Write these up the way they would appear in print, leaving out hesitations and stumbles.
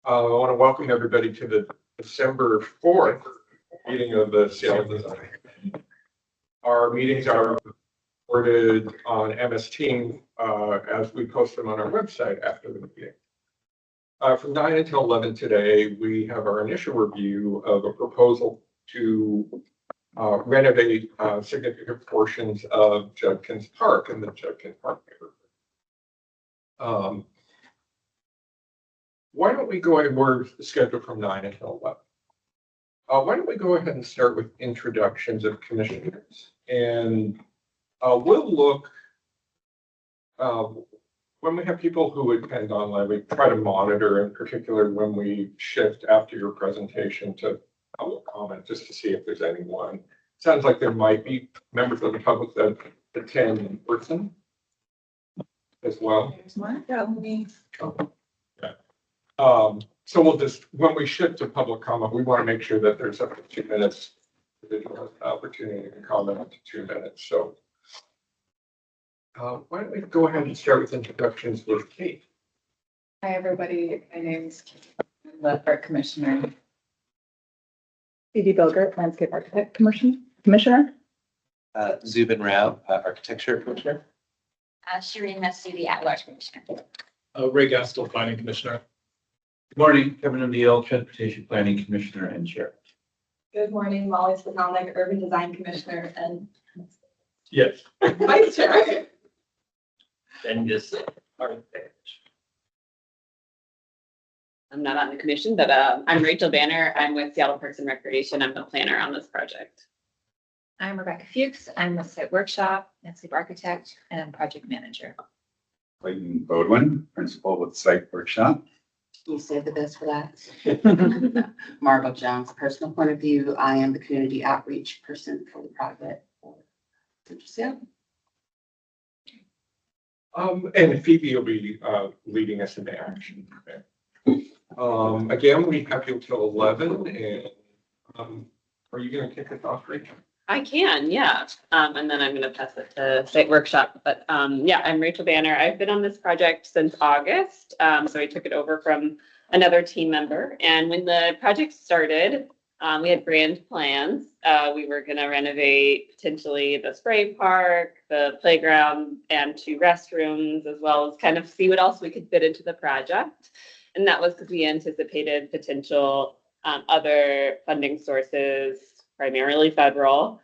I want to welcome everybody to the December 4th meeting of the Seattle Design. Our meetings are recorded on MS Teams as we post them on our website after the meeting. From 9 until 11 today, we have our initial review of a proposal to renovate significant portions of Judkins Park in the Judkins Park neighborhood. Why don't we go ahead, we're scheduled from 9 until 11. Why don't we go ahead and start with introductions of commissioners? And we'll look, when we have people who attend online, we try to monitor, in particular when we shift after your presentation to public comment, just to see if there's anyone. Sounds like there might be members of the public that attend in person as well. So we'll just, when we shift to public comment, we want to make sure that there's up to 2 minutes, opportunity to comment up to 2 minutes. So why don't we go ahead and start with introductions with Kate. Hi, everybody. My name's Kate. I'm the art commissioner. Phoebe Bilgert, landscape architect commissioner. Zubin Rao, architecture commissioner. Shireen Masudi, at-large commissioner. Ray Gastel, planning commissioner. Good morning, Kevin O'Neill, transportation planning commissioner and chair. Good morning, Molly Spatalnik, urban design commissioner and Yes. vice chair. And just architect. I'm not on the commission, but I'm Rachel Banner. I'm with Seattle Parks and Recreation. I'm the planner on this project. I'm Rebecca Fuchs. I'm the site workshop, landscape architect, and project manager. Clayton Bodwin, principal with Site Workshop. You saved the best for last. Margot Jones, personal point of view, I am the community outreach person for the project. And Phoebe will be leading us into action. Again, we have you till 11, and are you going to kick us off, Rachel? I can, yeah. And then I'm going to pass it to site workshop. But yeah, I'm Rachel Banner. I've been on this project since August. So I took it over from another team member. And when the project started, we had grand plans. We were going to renovate potentially the spray park, the playground, and 2 restrooms, as well as kind of see what else we could fit into the project. And that was because we anticipated potential other funding sources, primarily federal.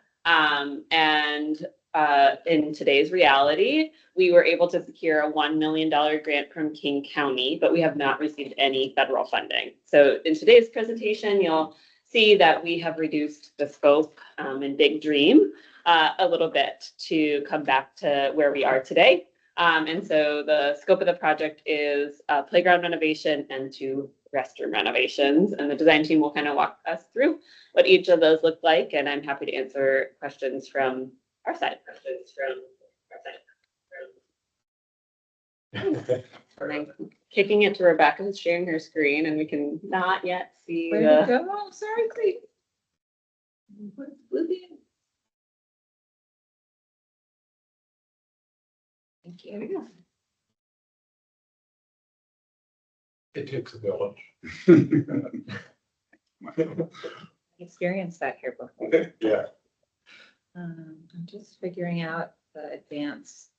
In today's reality, we were able to secure a $1 million grant from King County, but we have not received any federal funding. So in today's presentation, you'll see that we have reduced the scope in Big Dream a little bit to come back to where we are today. And so the scope of the project is playground renovation and 2 restroom renovations. And the design team will kind of walk us through what each of those look like. And I'm happy to answer questions from our side. I'm kicking it to Rebecca, who's sharing her screen, and we can not yet see Where did it go? Oh, sorry, Clayton. Thank you. Here we go. It takes a village. Experienced that here before. Yeah. I'm just figuring out the advance.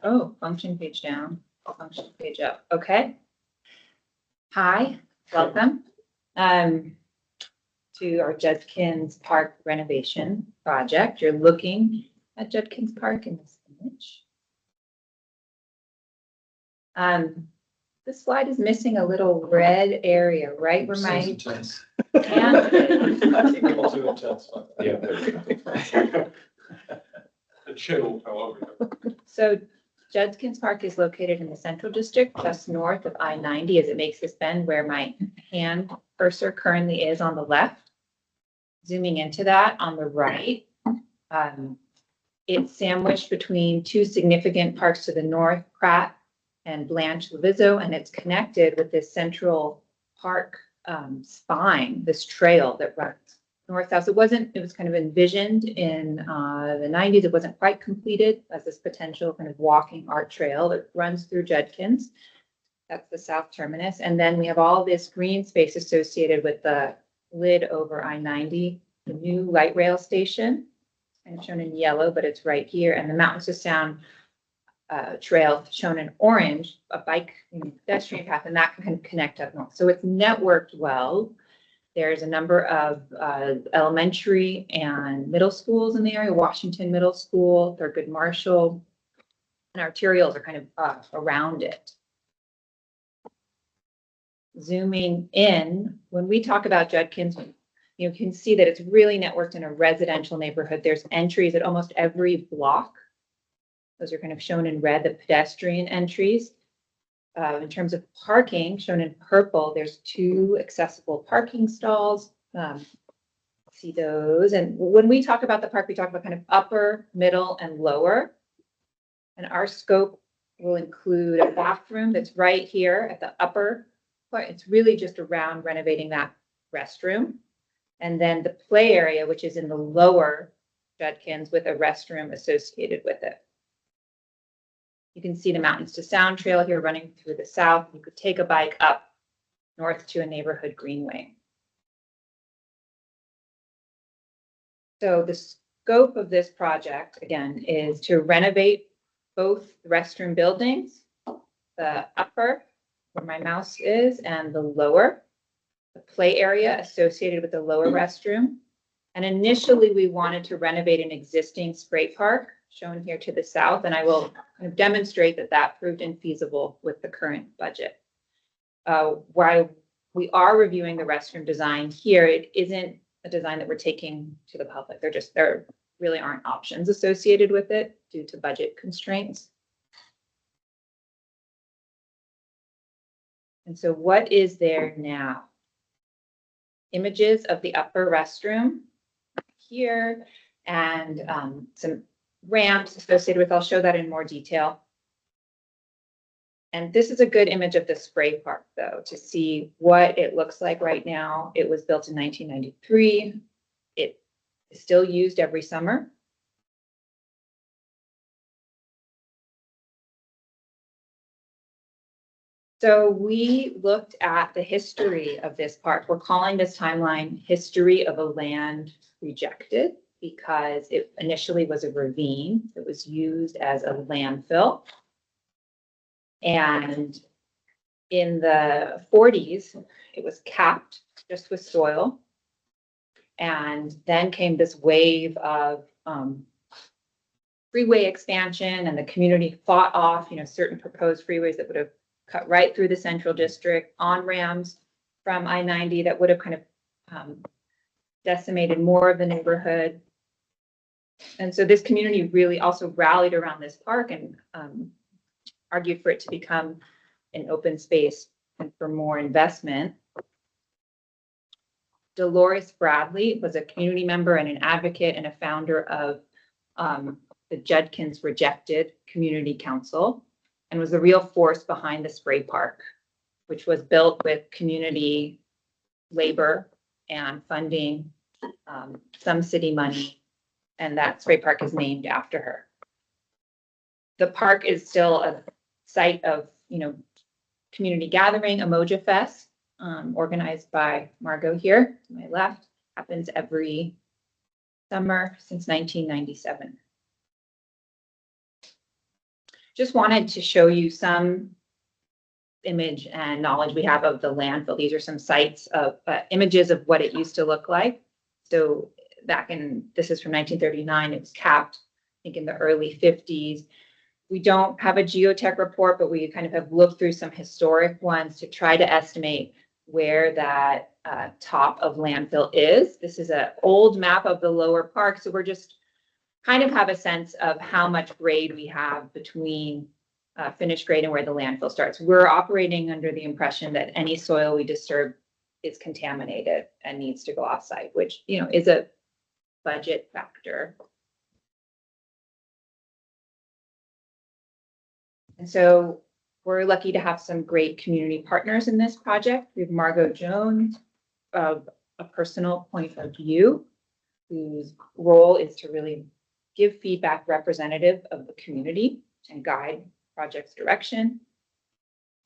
Oh, function page down, function page up. Okay. Hi, welcome to our Judkins Park renovation project. You're looking at Judkins Park in this image. This slide is missing a little red area, right where my hand is. Yeah, there we go. The chill fell over. So Judkins Park is located in the Central District, just north of I-90 as it makes this bend where my hand cursor currently is on the left. Zooming into that on the right, it's sandwiched between 2 significant parks to the north, Pratt and Blanche Leviso, and it's connected with this central park spine, this trail that runs north-south. It was kind of envisioned in the 90s. It wasn't quite completed as this potential kind of walking art trail that runs through Judkins. That's the south terminus. And then we have all this green space associated with the lid over I-90, the new light rail station, kind of shown in yellow, but it's right here. And the Mountains to Sound trail shown in orange, a bike and pedestrian path, and that can connect up north. So it's networked well. There's a number of elementary and middle schools in the area, Washington Middle School, Thurgood Marshall, and arterials are kind of around it. Zooming in, when we talk about Judkins, you can see that it's really networked in a residential neighborhood. There's entries at almost every block. Those are kind of shown in red, the pedestrian entries. In terms of parking, shown in purple, there's 2 accessible parking stalls. See those. And when we talk about the park, we talk about kind of upper, middle, and lower. And our scope will include a bathroom that's right here at the upper part. It's really just around renovating that restroom. And then the play area, which is in the lower Judkins with a restroom associated with it. You can see the Mountains to Sound trail here running through the south. You could take a bike up north to a neighborhood greenway. So the scope of this project, again, is to renovate both the restroom buildings, the upper, where my mouse is, and the lower, the play area associated with the lower restroom. And initially, we wanted to renovate an existing spray park, shown here to the south, and I will kind of demonstrate that that proved infeasible with the current budget. While we are reviewing the restroom design here, it isn't a design that we're taking to the public. There really aren't options associated with it due to budget constraints. And so what is there now? Images of the upper restroom here and some ramps associated with, I'll show that in more detail. And this is a good image of the spray park, though, to see what it looks like right now. It was built in 1993. It is still used every summer. So we looked at the history of this park. We're calling this timeline History of a Land Rejected because it initially was a ravine. It was used as a landfill. And in the 40s, it was capped just with soil. And then came this wave of freeway expansion, and the community fought off, certain proposed freeways that would have cut right through the central district, on-ramps from I-90 that would have kind of decimated more of the neighborhood. And so this community really also rallied around this park and argued for it to become an open space and for more investment. Dolores Bradley was a community member and an advocate and a founder of the Judkins Rejected Community Council, and was the real force behind the spray park, which was built with community labor and funding, some city money, and that spray park is named after her. The park is still a site of, community gathering. Emoja Fest, organized by Margot here to my left, happens every summer since 1997. Just wanted to show you some image and knowledge we have of the landfill. These are some sites of images of what it used to look like. So this is from 1939, it was capped, I think in the early 50s. We don't have a geotech report, but we kind of have looked through some historic ones to try to estimate where that top of landfill is. This is an old map of the lower park. So we're just kind of have a sense of how much grade we have between finished grade and where the landfill starts. We're operating under the impression that any soil we disturb is contaminated and needs to go off-site, which, is a budget factor. And so we're lucky to have some great community partners in this project. We have Margot Jones of a personal point of view whose role is to really give feedback representative of the community and guide project's direction.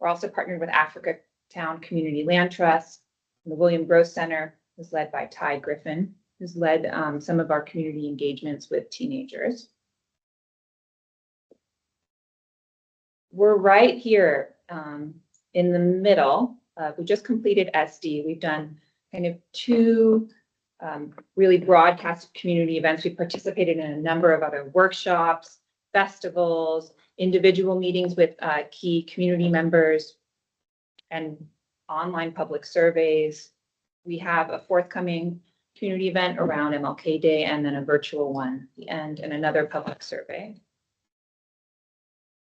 We're also partnered with Africa Town Community Land Trust. And the William Gross Center is led by Ty Griffin, who's led some of our community engagements with teenagers. We're right here in the middle. We just completed SD. We've done kind of two really broadcast community events. We participated in a number of other workshops, festivals, individual meetings with key community members, and online public surveys. We have a forthcoming community event around MLK Day and then a virtual one at the end and another public survey.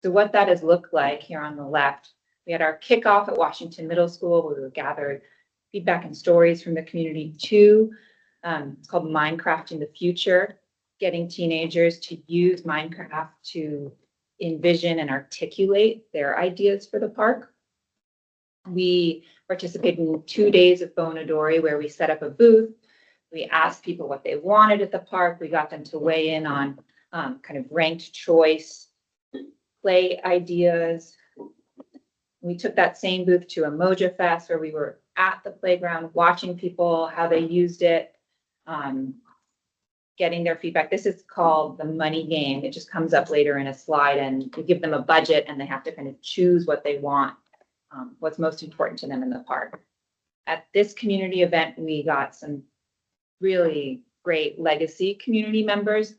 So what that has looked like here on the left, we had our kickoff at Washington Middle School where we gathered feedback and stories from the community too. It's called Minecraft in the Future, getting teenagers to use Minecraft to envision and articulate their ideas for the park. We participated in 2 days of Bonadori where we set up a booth. We asked people what they wanted at the park. We got them to weigh in on kind of ranked choice, play ideas. We took that same booth to Emoja Fest where we were at the playground watching people, how they used it, getting their feedback. This is called the money game. It just comes up later in a slide and we give them a budget and they have to kind of choose what they want, what's most important to them in the park. At this community event, we got some really great legacy community members.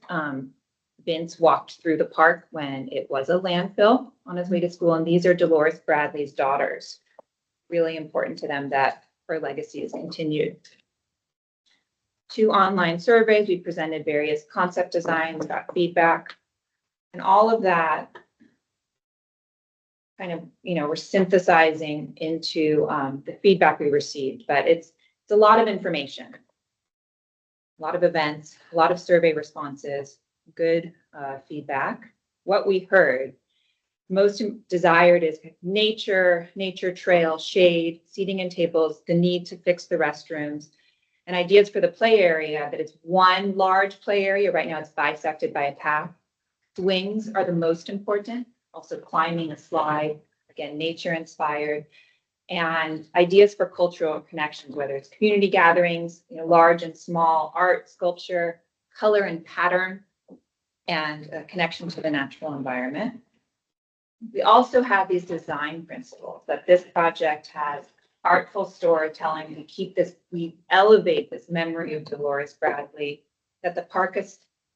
Vince walked through the park when it was a landfill on his way to school, and these are Dolores Bradley's daughters. Really important to them that her legacy is continued. 2 online surveys, we presented various concept designs, got feedback, and all of that kind of, we're synthesizing into the feedback we received, but it's a lot of information, a lot of events, a lot of survey responses, good feedback. What we heard most desired is nature trail, shade, seating and tables, the need to fix the restrooms, and ideas for the play area, that it's one large play area. Right now it's bisected by a path. Swings are the most important, also climbing a slide, again, nature inspired, and ideas for cultural connections, whether it's community gatherings, large and small, art, sculpture, color and pattern, and a connection to the natural environment. We also have these design principles that this project has: artful storytelling. We elevate this memory of Dolores Bradley, that the park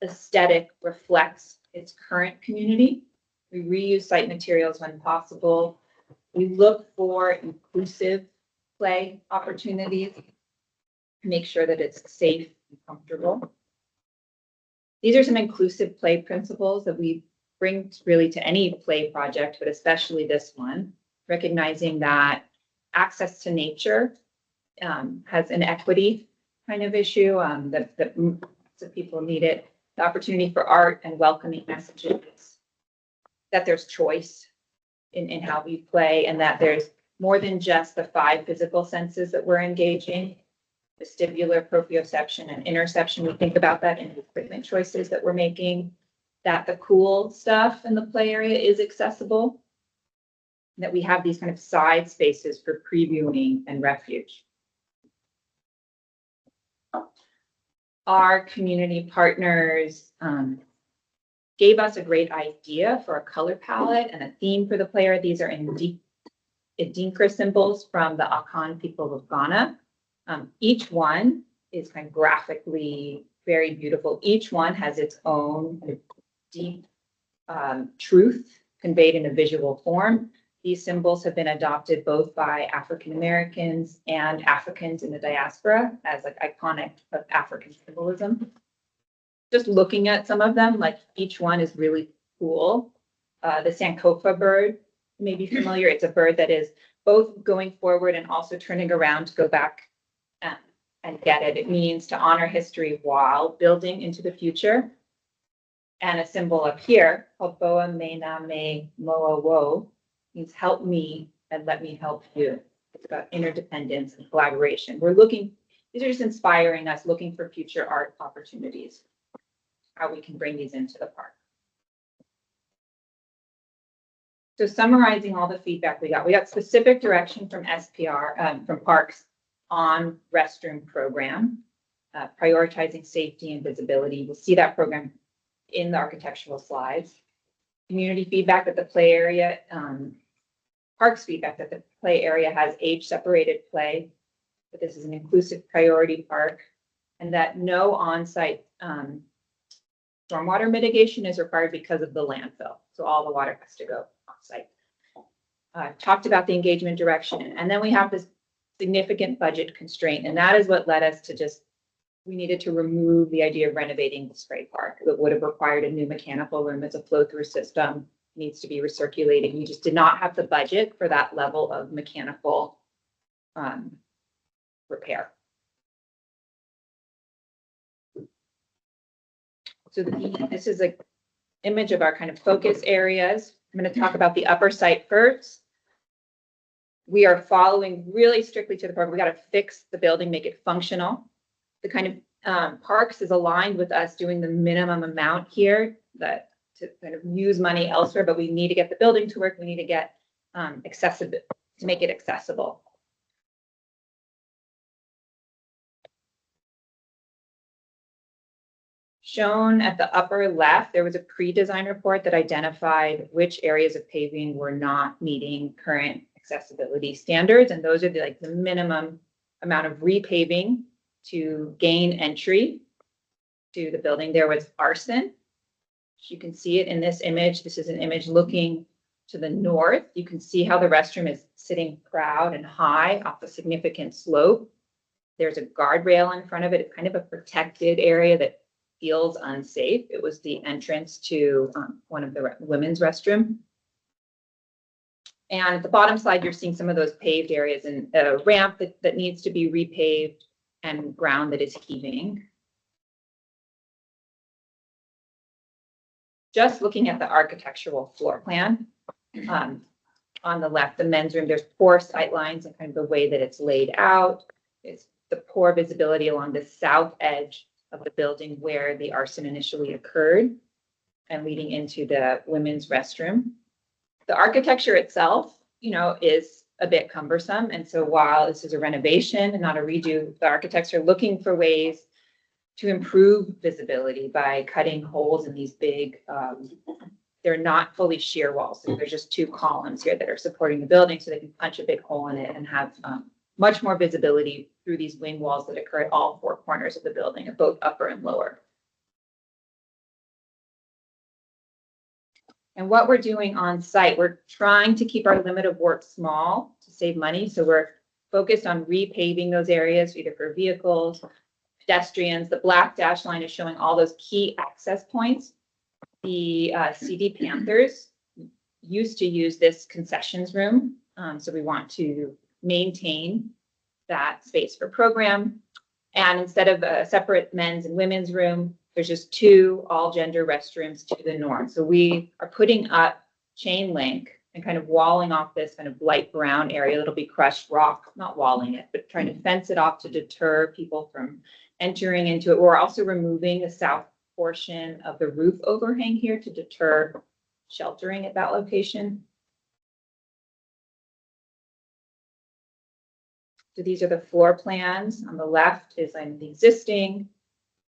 aesthetic reflects its current community. We reuse site materials when possible. We look for inclusive play opportunities, make sure that it's safe and comfortable. These are some inclusive play principles that we bring really to any play project, but especially this one, recognizing that access to nature has an equity kind of issue, that so people need it. The opportunity for art and welcoming messages, that there's choice in how we play, and that there's more than just the 5 physical senses that we're engaging. Vestibular, proprioception, and interception. We think about that in equipment choices that we're making, that the cool stuff in the play area is accessible, that we have these kind of side spaces for previewing and refuge. Our community partners gave us a great idea for a color palette and a theme for the play area. These are Adinkra symbols from the Akan people of Ghana. Each one is kind of graphically very beautiful. Each one has its own deep truth conveyed in a visual form. These symbols have been adopted both by African Americans and Africans in the diaspora as like iconic of African symbolism. Just looking at some of them, like each one is really cool. The Sankofa bird may be familiar. It's a bird that is both going forward and also turning around to go back and get it. It means to honor history while building into the future. And a symbol up here called Boa Mena Me Moa Wo means help me and let me help you. It's about interdependence and collaboration. We're looking, these are just inspiring us, looking for future art opportunities, how we can bring these into the park. So summarizing all the feedback we got specific direction from SPR, from Parks on restroom program, prioritizing safety and visibility. We'll see that program in the architectural slides. Community feedback that the play area, Parks feedback that the play area has age-separated play, that this is an inclusive priority park, and that no on-site stormwater mitigation is required because of the landfill. So all the water has to go on-site. Talked about the engagement direction, and then we have this significant budget constraint, and that is what led us to we needed to remove the idea of renovating the spray park. It would have required a new mechanical room as a flow-through system, needs to be recirculating. We just did not have the budget for that level of mechanical repair. So this is an image of our kind of focus areas. I'm going to talk about the upper site first. We are following really strictly to the program. We got to fix the building, make it functional. The kind of Parks is aligned with us doing the minimum amount here that to kind of use money elsewhere, but we need to get the building to work. We need to get accessible, to make it accessible. Shown at the upper left, there was a pre-design report that identified which areas of paving were not meeting current accessibility standards. And those are the minimum amount of repaving to gain entry to the building. There was arson. You can see it in this image. This is an image looking to the north. You can see how the restroom is sitting proud and high off a significant slope. There's a guardrail in front of it. It's kind of a protected area that feels unsafe. It was the entrance to one of the women's restroom. And at the bottom slide, you're seeing some of those paved areas and a ramp that needs to be repaved and ground that is heaving. Just looking at the architectural floor plan, on the left, the men's room, there's poor sight lines and kind of the way that it's laid out. It's the poor visibility along the south edge of the building where the arson initially occurred and leading into the women's restroom. The architecture itself, is a bit cumbersome. And so while this is a renovation and not a redo, the architects are looking for ways to improve visibility by cutting holes in these big, they're not fully shear walls. So there's just two columns here that are supporting the building so they can punch a big hole in it and have much more visibility through these wing walls that occur at all four corners of the building, at both upper and lower. And what we're doing on site, we're trying to keep our limit of work small to save money. So we're focused on repaving those areas, either for vehicles, pedestrians. The black dash line is showing all those key access points. The CD Panthers used to use this concessions room. So we want to maintain that space for program. And instead of a separate men's and women's room, there's just two all gender restrooms to the north. So we are putting up chain link and kind of walling off this kind of light brown area that'll be crushed rock, not walling it, but trying to fence it off to deter people from entering into it. We're also removing the south portion of the roof overhang here to deter sheltering at that location. So these are the floor plans. On the left is the existing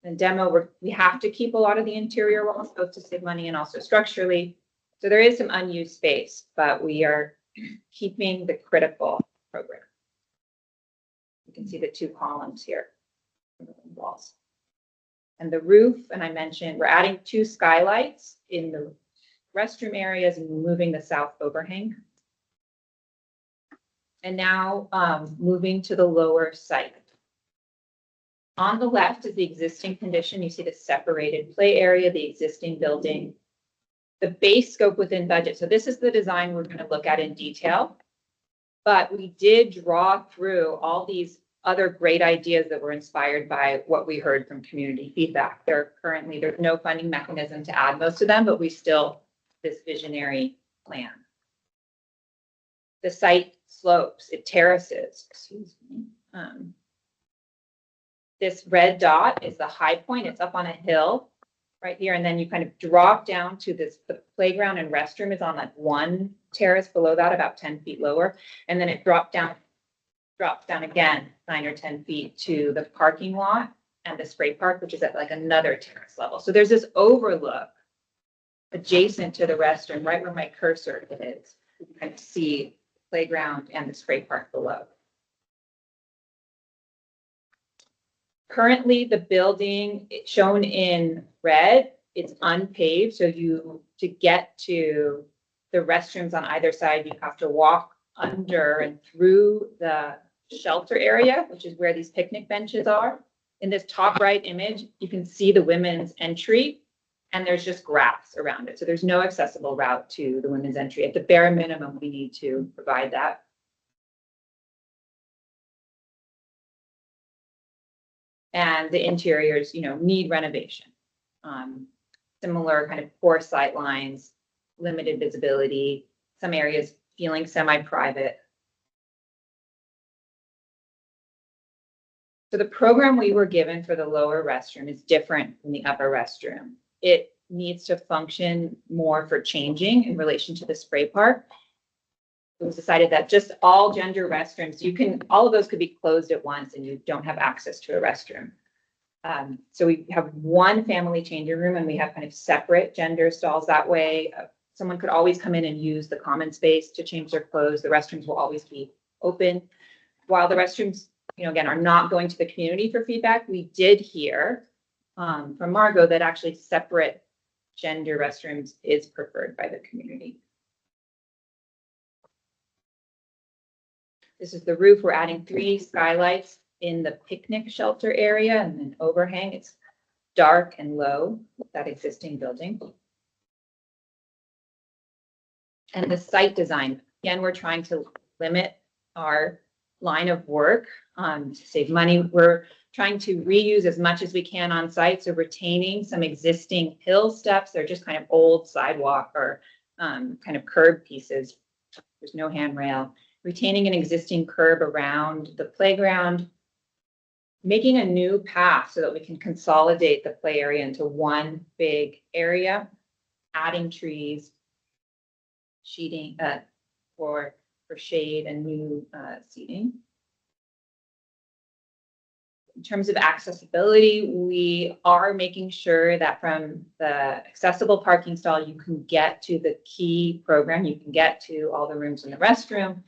and demo. Where we have to keep a lot of the interior walls, both to save money and also structurally. So there is some unused space, but we are keeping the critical program. You can see the two columns here, walls. And the roof, and I mentioned, we're adding two skylights in the restroom areas and moving the south overhang. And now moving to the lower site. On the left is the existing condition. You see the separated play area, the existing building, the base scope within budget. So this is the design we're going to look at in detail. But we did draw through all these other great ideas that were inspired by what we heard from community feedback. There's no funding mechanism to add most of them, but we still this visionary plan. The site slopes, it terraces, excuse me. This red dot is the high point. It's up on a hill right here. And then you kind of drop down to this, the playground and restroom is on like one terrace below that, about 10 feet lower. And then it drops down again, 9 or 10 feet to the parking lot and the spray park, which is at like another terrace level. So there's this overlook adjacent to the restroom, right where my cursor is. You can kind of see the playground and the spray park below. Currently, the building shown in red, it's unpaved. So to get to the restrooms on either side, you have to walk under and through the shelter area, which is where these picnic benches are. In this top right image, you can see the women's entry and there's just grass around it. So there's no accessible route to the women's entry. At the bare minimum, we need to provide that. And the interiors, need renovation. Similar kind of poor sight lines, limited visibility, some areas feeling semi-private. So the program we were given for the lower restroom is different from the upper restroom. It needs to function more for changing in relation to the spray park. It was decided that just all gender restrooms, all of those could be closed at once and you don't have access to a restroom. So we have one family changing room and we have kind of separate gender stalls that way. Someone could always come in and use the common space to change their clothes. The restrooms will always be open. While the restrooms, again, are not going to the community for feedback, we did hear from Margot that actually separate gender restrooms is preferred by the community. This is the roof. We're adding 3 skylights in the picnic shelter area and then overhang. It's dark and low, that existing building. And the site design, again, we're trying to limit our line of work to save money. We're trying to reuse as much as we can on site. So retaining some existing hill steps. They're just kind of old sidewalk or kind of curb pieces. There's no handrail. Retaining an existing curb around the playground. Making a new path so that we can consolidate the play area into one big area. Adding trees. Sheeting for shade and new seating. In terms of accessibility, we are making sure that from the accessible parking stall, you can get to the key program. You can get to all the rooms in the restroom.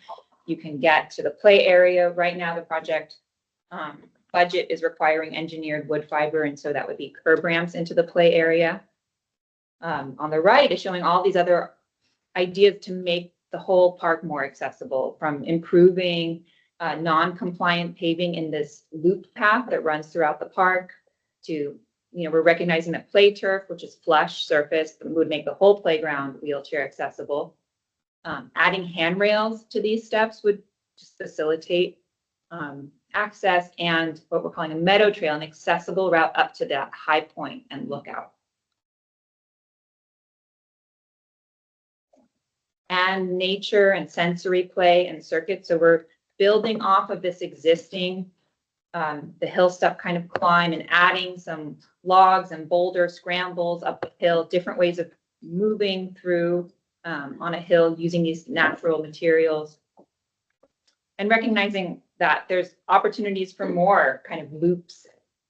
You can get to the play area. Right now, the project budget is requiring engineered wood fiber, and so that would be curb ramps into the play area. On the right is showing all these other ideas to make the whole park more accessible, from improving non-compliant paving in this loop path that runs throughout the park to, we're recognizing that play turf, which is flush surface, would make the whole playground wheelchair accessible. Adding handrails to these steps would just facilitate access, and what we're calling a meadow trail, an accessible route up to that high point and lookout. And nature and sensory play and circuits. So we're building off of this existing, the hill step kind of climb, and adding some logs and boulder scrambles up the hill, different ways of moving through on a hill using these natural materials. And recognizing that there's opportunities for more kind of loops,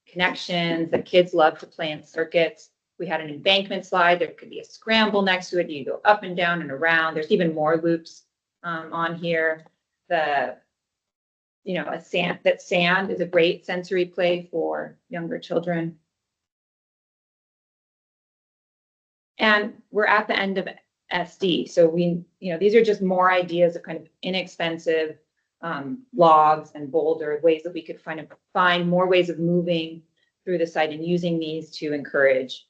connections that kids love to play in circuits. We had an embankment slide. There could be a scramble next to it. You go up and down and around. There's even more loops on here. Sand is a great sensory play for younger children. And we're at the end of SD. So these are just more ideas of kind of inexpensive logs and boulder ways that we could find more ways of moving through the site and using these to encourage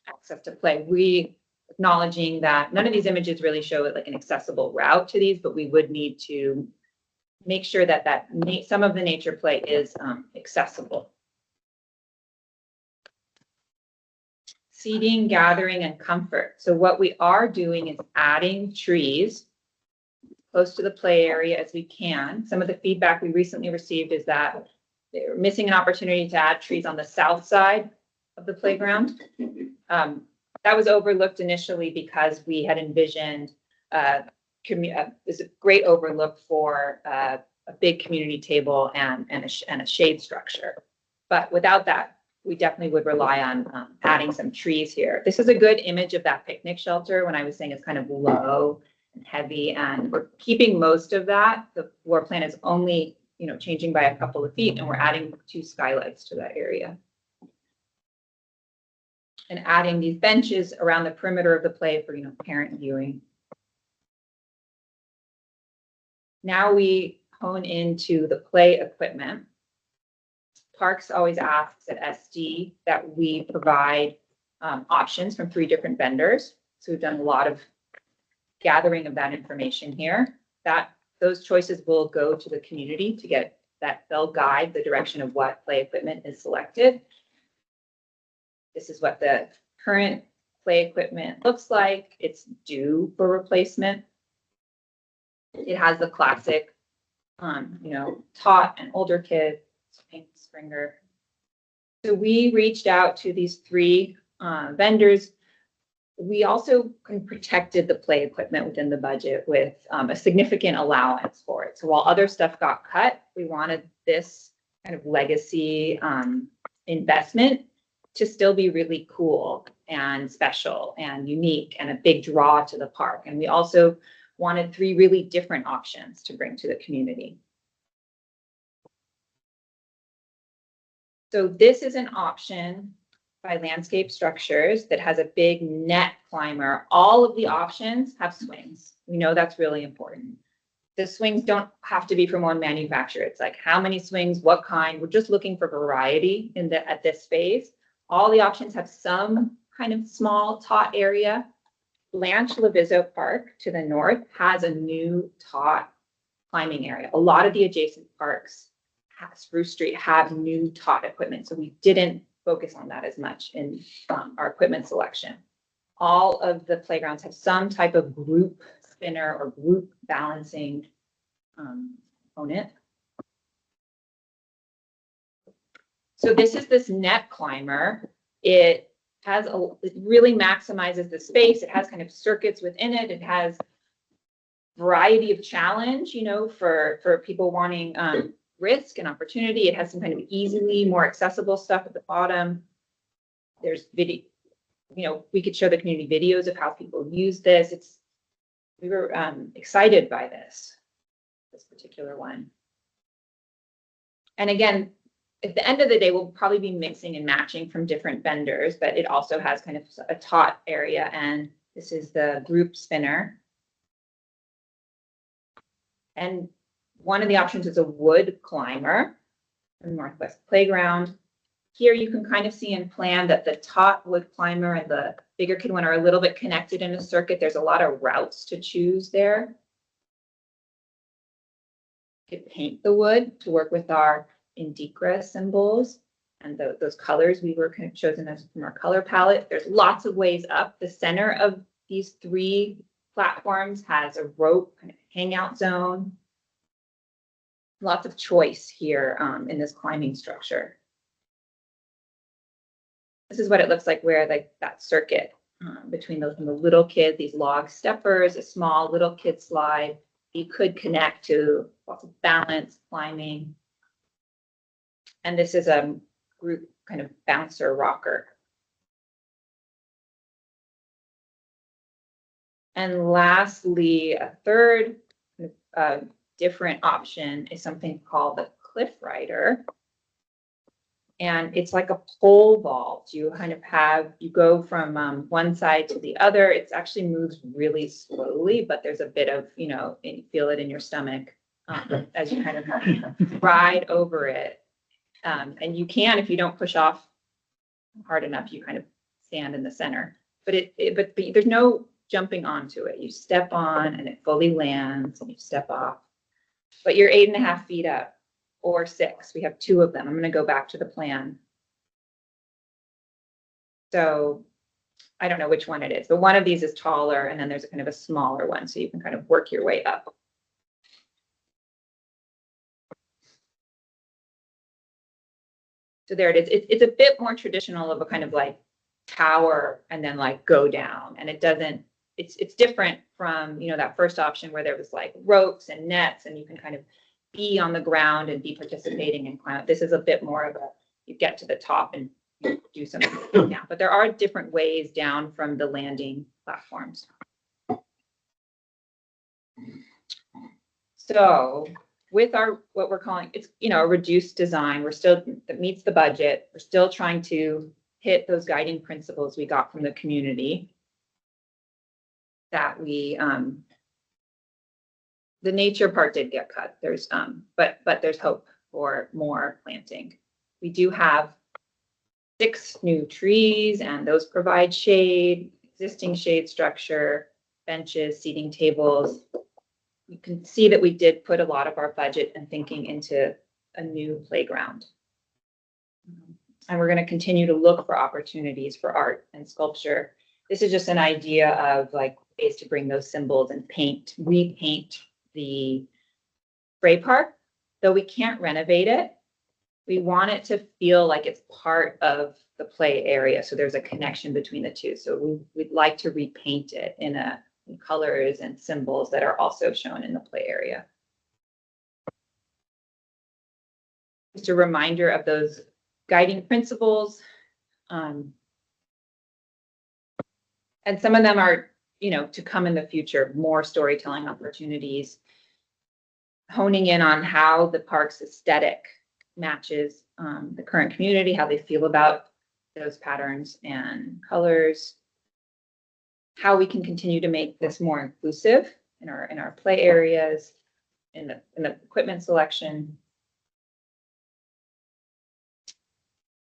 access to play. We acknowledging that none of these images really show like an accessible route to these, but we would need to make sure that some of the nature play is accessible. Seating, gathering, and comfort. So what we are doing is adding trees close to the play area as we can. Some of the feedback we recently received is that they were missing an opportunity to add trees on the south side of the playground. That was overlooked initially because we had envisioned there's a great overlook for a big community table and a shade structure. But without that, we definitely would rely on adding some trees here. This is a good image of that picnic shelter when I was saying it's kind of low and heavy, and we're keeping most of that. The floor plan is only, changing by a couple of feet, and we're adding 2 skylights to that area. And adding these benches around the perimeter of the play for, parent viewing. Now we hone into the play equipment. Parks always asks at SD that we provide options from 3 different vendors. So we've done a lot of gathering of that information here. Those choices will go to the community to get that. They'll guide the direction of what play equipment is selected. This is what the current play equipment looks like. It's due for replacement. It has the classic, tot and older kids, paint springer. So we reached out to these 3 vendors. We also protected the play equipment within the budget with a significant allowance for it. So while other stuff got cut, we wanted this kind of legacy investment to still be really cool and special and unique and a big draw to the park. And we also wanted 3 really different options to bring to the community. So this is an option by Landscape Structures that has a big net climber. All of the options have swings. We know that's really important. The swings don't have to be from one manufacturer. It's like how many swings, what kind. We're just looking for variety at this phase. All the options have some kind of small tot area. Lanch Leviso Park to the north has a new tot climbing area. A lot of the adjacent parks, Spruce Street, have new tot equipment. So we didn't focus on that as much in our equipment selection. All of the playgrounds have some type of group spinner or group balancing component. So this is this net climber. It really maximizes the space. It has kind of circuits within it. It has variety of challenge, for people wanting risk and opportunity. It has some kind of easily more accessible stuff at the bottom. There's video, we could show the community videos of how people use this. We were excited by this particular one. And again, at the end of the day, we'll probably be mixing and matching from different vendors, but it also has kind of a tot area. And this is the group spinner. And one of the options is a wood climber from Northwest Playground. Here you can kind of see in plan that the tot wood climber and the bigger kid one are a little bit connected in a circuit. There's a lot of routes to choose there. You could paint the wood to work with our Indicra symbols and those colors we were kind of chosen as from our color palette. There's lots of ways up. The center of these 3 platforms has a rope kind of hangout zone. Lots of choice here in this climbing structure. This is what it looks like where that circuit between the little kid, these log steppers, a small little kid slide. You could connect to lots of balance, climbing. And this is a group kind of bouncer rocker. And lastly, a third different option is something called the Cliff Rider. And it's like a pole vault. You kind of you go from one side to the other. It actually moves really slowly, but there's a bit of, you feel it in your stomach as you kind of ride over it. And you can, if you don't push off hard enough, you kind of stand in the center. But but there's no jumping onto it. You step on and it fully lands and you step off. But you're 8.5 feet up. Or 6. We have 2 of them. I'm going to go back to the plan. So I don't know which one it is, but one of these is taller and then there's a kind of a smaller one. So you can kind of work your way up. So there it is. It's a bit more traditional of a kind of like tower and then like go down. And it doesn't, it's different from, you know, that first option where there was like ropes and nets and you can kind of be on the ground and be participating and climb. This is a bit more of a, you get to the top and you do something down. But there are different ways down from the landing platforms. So with our, what we're calling, it's, you know, a reduced design, we're still, that meets the budget. We're still trying to hit those guiding principles we got from the community that we, the nature part did get cut. There's, but there's hope for more planting. We do have 6 new trees and those provide shade, existing shade structure, benches, seating tables. You can see that we did put a lot of our budget and thinking into a new playground. And we're going to continue to look for opportunities for art and sculpture. This is just an idea of like ways to bring those symbols and repaint the spray park. Though we can't renovate it, we want it to feel like it's part of the play area. So there's a connection between the two. So we'd like to repaint it in colors and symbols that are also shown in the play area. Just a reminder of those guiding principles. And some of them are, you know, to come in the future, more storytelling opportunities, honing in on how the park's aesthetic matches the current community, how they feel about those patterns and colors, how we can continue to make this more inclusive in our play areas, in the equipment selection.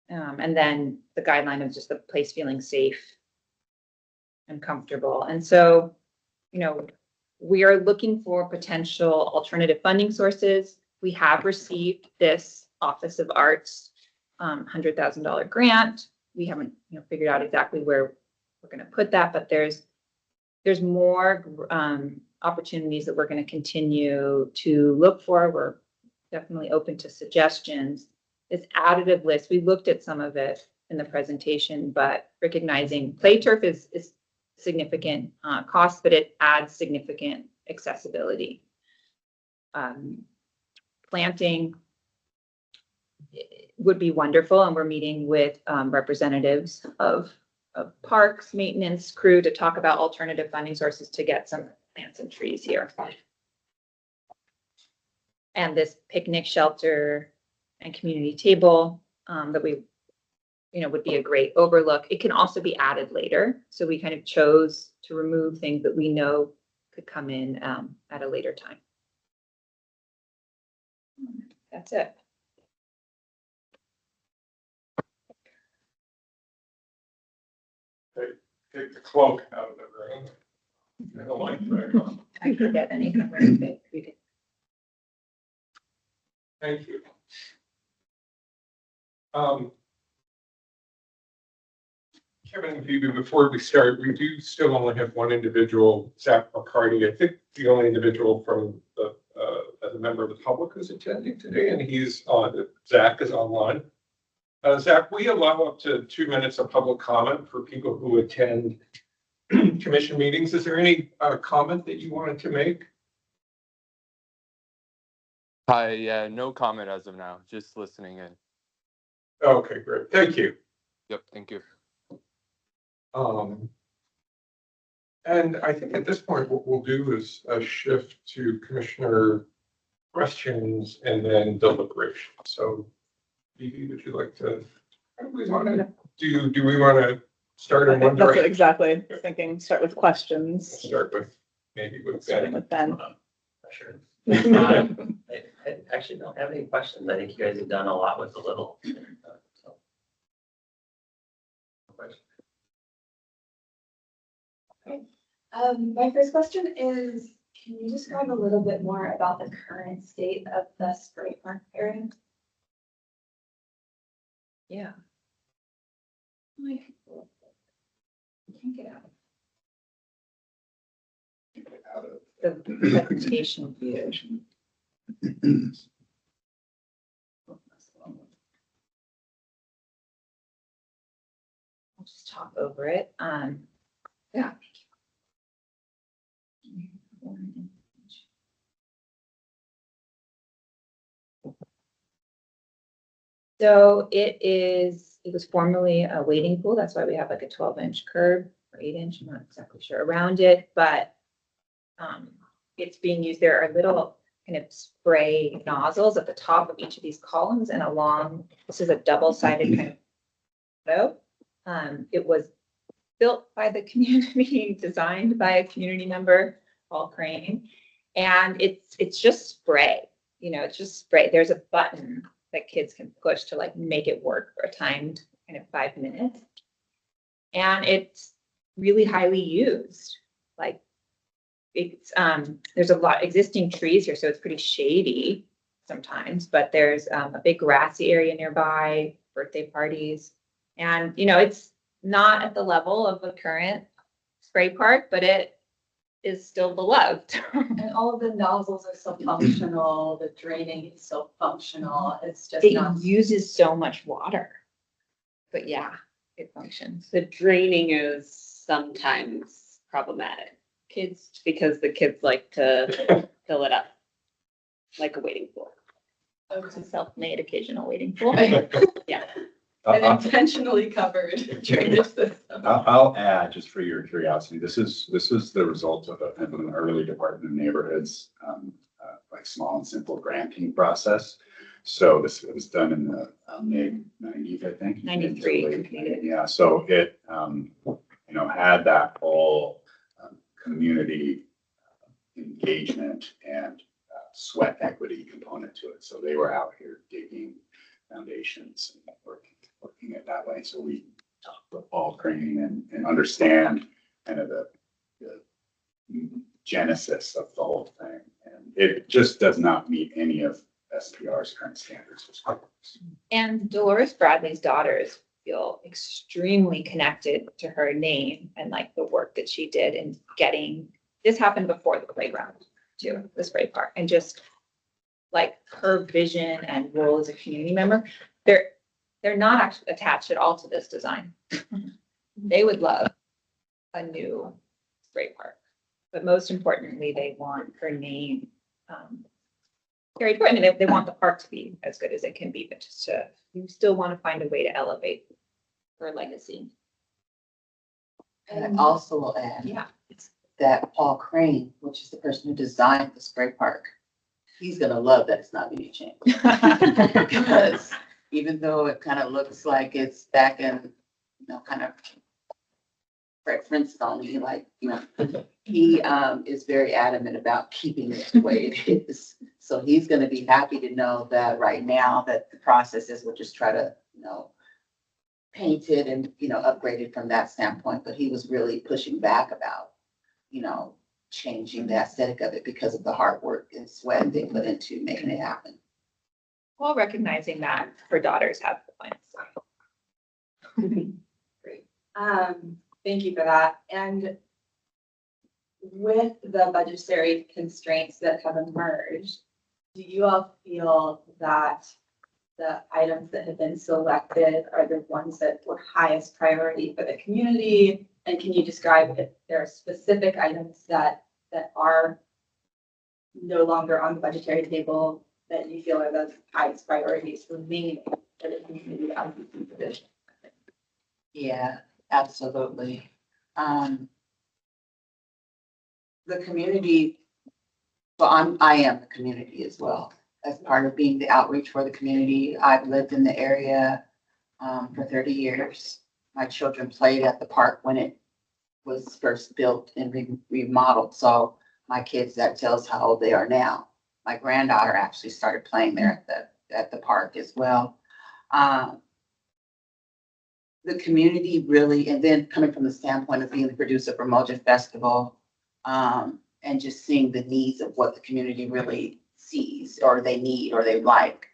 And then the guideline of just the place feeling safe and comfortable. And so, you know, we are looking for potential alternative funding sources. We have received this Office of Arts $100,000 grant. We haven't, you know, figured out exactly where we're going to put that, but there's more opportunities that we're going to continue to look for. We're definitely open to suggestions. This additive list, we looked at some of it in the presentation, but recognizing play turf is significant cost, but it adds significant accessibility. Planting would be wonderful, and we're meeting with representatives of parks, maintenance crew to talk about alternative funding sources to get some plants and trees here. And this picnic shelter and community table that we, you know, would be a great overlook. It can also be added later. So we kind of chose to remove things that we know could come in at a later time. That's it. Take the cloak out of the room. I don't like that. I forget anything. Right? Thank you. Kevin and Phoebe, before we start, we do still only have one individual, Zach McCarty. I think the only individual from the, as a member of the public who's attending today, and he's on, Zach is online. Zach, we allow up to 2 minutes of public comment for people who attend commission meetings. Is there any comment that you wanted to make? Hi, yeah, no comment as of now, just listening in. Okay, great. Thank you. Yep, thank you. And I think at this point, what we'll do is a shift to commissioner questions and then deliberation. So, Phoebe, would you like to, do we want to start in one That's what direction? exactly I was thinking. Start with questions. Start with, maybe with Starting Ben. with Ben. Sure. I actually don't have any questions. I think you guys have done a lot with a little. So. My first question is, can you describe a little bit more about the current state of the spray park area? Yeah. I can't get out of the presentation view. talk over it. Yeah. So it was formerly a wading pool. That's why we have like a 12-inch curb or 8-inch, I'm not exactly sure, around it, but it's being used. There are little kind of spray nozzles at the top of each of these columns and along, this is a double-sided kind of photo. It was built by the community, designed by a community member, Paul Crane. And it's just spray, it's just spray. There's a button that kids can push to like make it work for a timed kind of 5 minutes. And it's really highly used. Like it's, there's a lot existing trees here, so it's pretty shady sometimes, but there's a big grassy area nearby, birthday parties. And, it's not at the level of the current spray park, but it is still beloved. And all of the nozzles are still functional, the draining is still functional, it's just It not. uses so much water. But yeah, it functions. The draining is sometimes problematic. Kids, because the kids like to fill it up like a wading pool. It's a self-made occasional wading pool. Yeah. An I'll intentionally covered drainage system. I'll add, just for your curiosity, this is the result of an early Department of Neighborhoods, like small and simple granting process. So this was done in the mid-90s, I think. 93. Yeah, so it, had that whole community engagement and sweat equity component to it. So they were out here digging foundations and working it that way. So we talked with Paul Crane and understand kind of the genesis of the whole thing. And it just does not meet any of SPR's current standards. And Dolores Bradley's daughters feel extremely connected to her name and like the work that she did in getting, this happened before the playground too, the spray park, and just like her vision and role as a community member, they're not actually attached at all to this design. They would love a new spray park, but most importantly, they want her name carried forward. I mean, they want the park to be as good as it can be, but just you still want to find a way to elevate her legacy. And I also will add Yeah. that Paul Crane, which is the person who designed the spray park, he's gonna love that it's not being changed. Because even though it kind of looks like it's back in, kind of Fred Flintstone-y, like, he is very adamant about keeping it the way it is. So he's gonna be happy to know that right now that the process is, we'll just try to, paint it and, upgrade it from that standpoint. But he was really pushing back about, changing the aesthetic of it because of the hard work and sweat they put into making it happen. While recognizing that her daughters have plans. Great. Thank you for that. And with the budgetary constraints that have emerged, do you all feel that the items that have been selected are the ones that were highest priority for the community? And can you describe if there are specific items that are no longer on the budgetary table that you feel are the highest priorities remaining for the community outreach division? Yeah, absolutely. The community, well, I am the community as well. As part of being the outreach for the community, I've lived in the area for 30 years. My children played at the park when it was first built and remodeled. So my kids, that tells how old they are now. My granddaughter actually started playing there at the park as well. The community really, and then coming from the standpoint of being the producer for Moja Festival, and just seeing the needs of what the community really sees or they need or they like.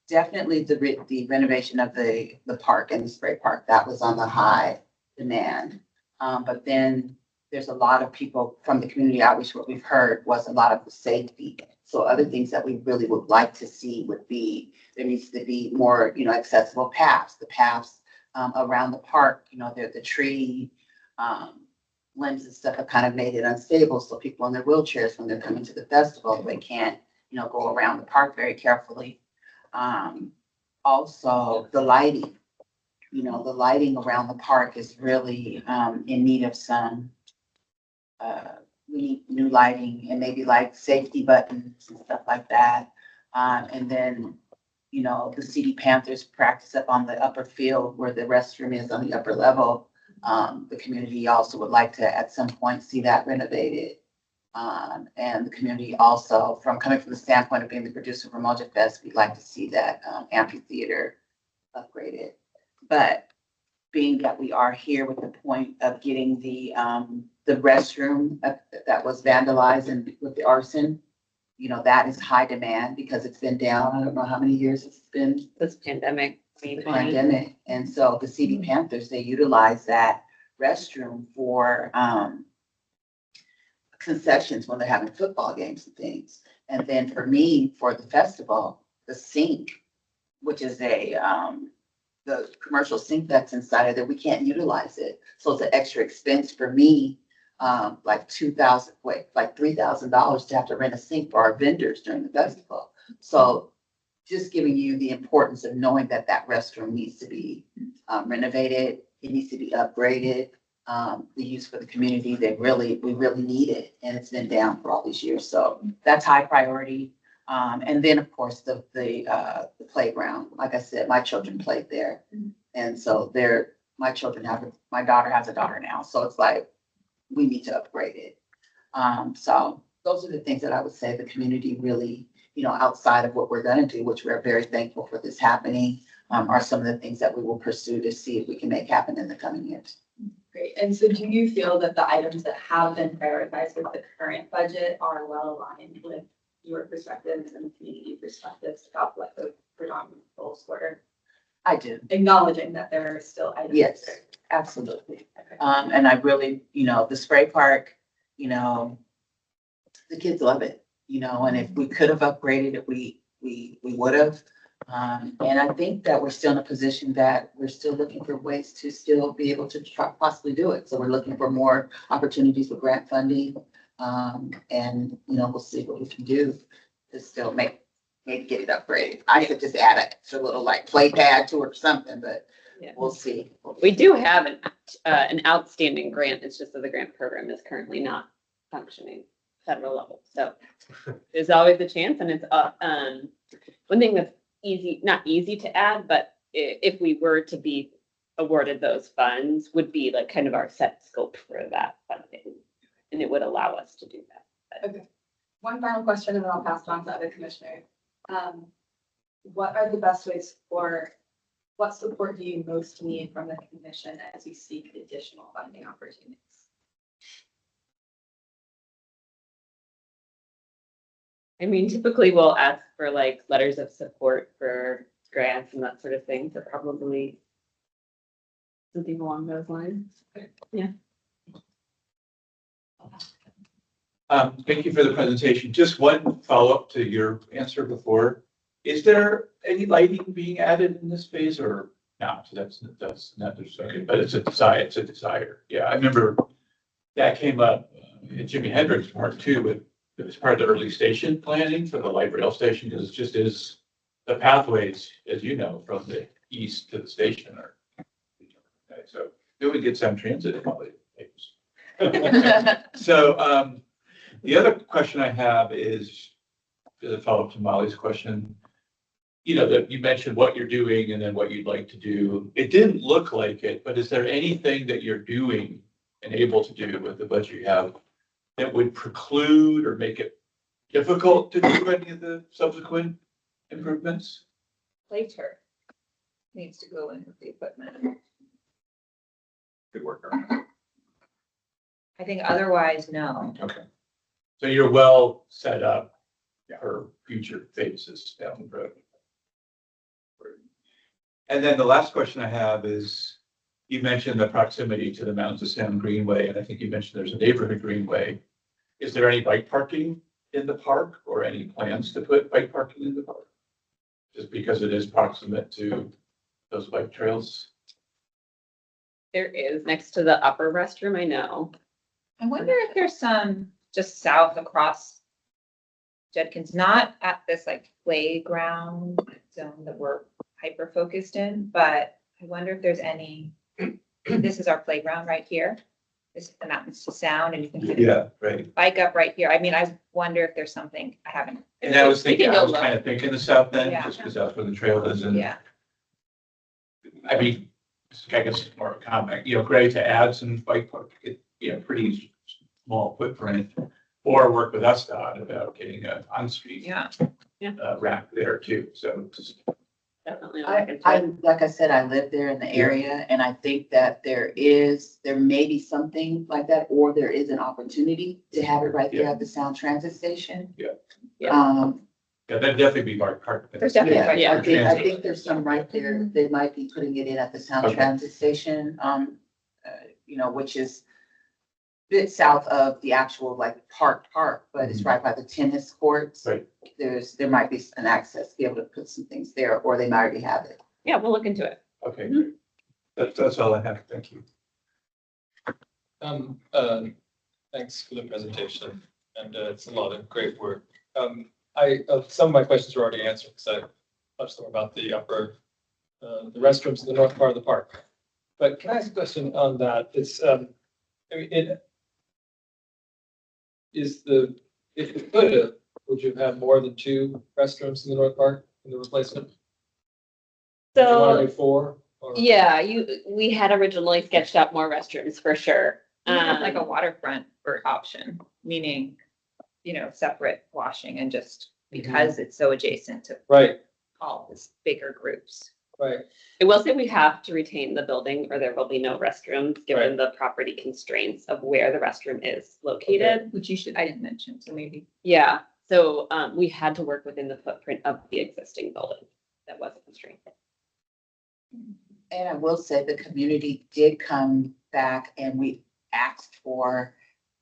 Definitely the renovation of the park and the spray park, that was on the high demand. But then there's a lot of people from the community outreach, what we've heard was a lot of the safety. So other things that we really would like to see would be, there needs to be more, accessible paths. The paths around the park, the tree, limbs and stuff have kind of made it unstable. So people in their wheelchairs, when they're coming to the festival, they can't, go around the park very carefully. Also the lighting, the lighting around the park is really, in need of some, we need new lighting and maybe like safety buttons and stuff like that. And then, the City Panthers practice up on the upper field where the restroom is on the upper level. The community also would like to at some point see that renovated. And the community also, coming from the standpoint of being the producer for Moja Fest, we'd like to see that amphitheater upgraded. But being that we are here with the point of getting the restroom that was vandalized and with the arson, that is high demand because it's been down. I don't know how many years it's been. This pandemic. The pandemic. And so the City Panthers, they utilize that restroom for concessions when they're having football games and things. And then for me, for the festival, the sink, which is the commercial sink that's inside of there, we can't utilize it. So it's an extra expense for me, like $3,000 to have to rent a sink for our vendors during the festival. So just giving you the importance of knowing that that restroom needs to be renovated. It needs to be upgraded. The use for the community, we really need it. And it's been down for all these years. So that's high priority. And then of course the playground, like I said, my children played there. And so my daughter has a daughter now. So it's like, we need to upgrade it. So those are the things that I would say the community really, outside of what we're going to do, which we're very thankful for this happening, are some of the things that we will pursue to see if we can make happen in the coming years. Great. And so do you feel that the items that have been prioritized with the current budget are well aligned with your perspectives and community perspectives about what the predominant goals were? I do. Acknowledging that there are still items. Yes, absolutely. And I really, the spray park, the kids love it, and if we could have upgraded it, we would have. And I think that we're still in a position that we're still looking for ways to still be able to possibly do it. So we're looking for more opportunities with grant funding. And, we'll see what we can do to still maybe get it upgraded. I could just add a little like play pad to it or something, but Yeah. we'll see. We do have an outstanding grant. It's just that the grant program is currently not functioning federal level. So there's always a chance, and it's one thing that's not easy to add, but if we were to be awarded those funds, would be like kind of our set scope for that funding, and it would allow us to do that. Okay. One final question, and then I'll pass it on to other commissioners. What are the best ways what support do you most need from the commission as you seek additional funding opportunities? I mean, typically we'll ask for like letters of support for grants and that sort of thing. So probably something along those lines. Yeah. Thank you for the presentation. Just one follow-up to your answer before. Is there any lighting being added in this phase or not? So that's not necessary, but it's a desire. Yeah, I remember that came up in Jimi Hendrix part 2 with it was part of the early station planning for the light rail station because it just is the pathways, as you know, from the east to the station are. Okay, so then we get some transit in all the papers. So the other question I have is as a follow-up to Molly's question. That you mentioned what you're doing and then what you'd like to do. It didn't look like it, but is there anything that you're doing and able to do with the budget you have that would preclude or make it difficult to do any of the subsequent improvements? Play turf needs to go in with the equipment. Good work. I think otherwise, no. Okay. So you're well set up for future phases down the road. And then the last question I have is, you mentioned the proximity to the Mountains of Salem Greenway, and I think you mentioned there's a neighborhood greenway. Is there any bike parking in the park or any plans to put bike parking in the park? Just because it is proximate to those bike trails? There is next to the upper restroom, I know. I wonder if there's some just south across Judkins, not at this like playground zone that we're hyper focused in, but I wonder if there's any, this is our playground right here. This is the Mountains to Sound and you can kind of Yeah, right. bike up right here. I mean, I wonder if there's something I haven't. And I was thinking, We can I go was look. kind of thinking the south end, Yeah. just because that's where the trail is, and Yeah, I mean, I guess it's more of a comment, great to add some bike park, pretty small footprint, or work with SDOT about getting a on-street yeah. ramp there too, so just Definitely. Like I said, I live there in the area and I think that there may be something like that, or there is an opportunity to have it right there at the Sound Transit Station. Yeah. Yeah. yeah, that'd definitely be part. There's definitely Yeah, bike Yeah. parking. I think there's some right there. They might be putting it in at the Sound Okay. Transit Station, which is a bit south of the actual like park, but it's right by the tennis courts. Right. There might be an access to be able to put some things there, or they might already have it. Yeah, we'll look into it. Okay, great. That's all I have, thank you. Thanks for the presentation, and it's a lot of great work. Some of my questions were already answered, because I touched more about the the restrooms in the north part of the park. But can I ask a question on that? If you could have, would you have more than 2 restrooms in the north park in the replacement? Do you want to So, do 4? Or- yeah, we had originally sketched out more restrooms for sure. We have like a waterfront for option, meaning, separate washing and just because it's so adjacent to Right, all these bigger groups. right. I will say we have to retain the building or there will be no restrooms, given the property constraints of where the restroom is located. Which I didn't mention, so maybe. Yeah, so we had to work within the footprint of the existing building. That was a constraint. And I will say the community did come back and we asked for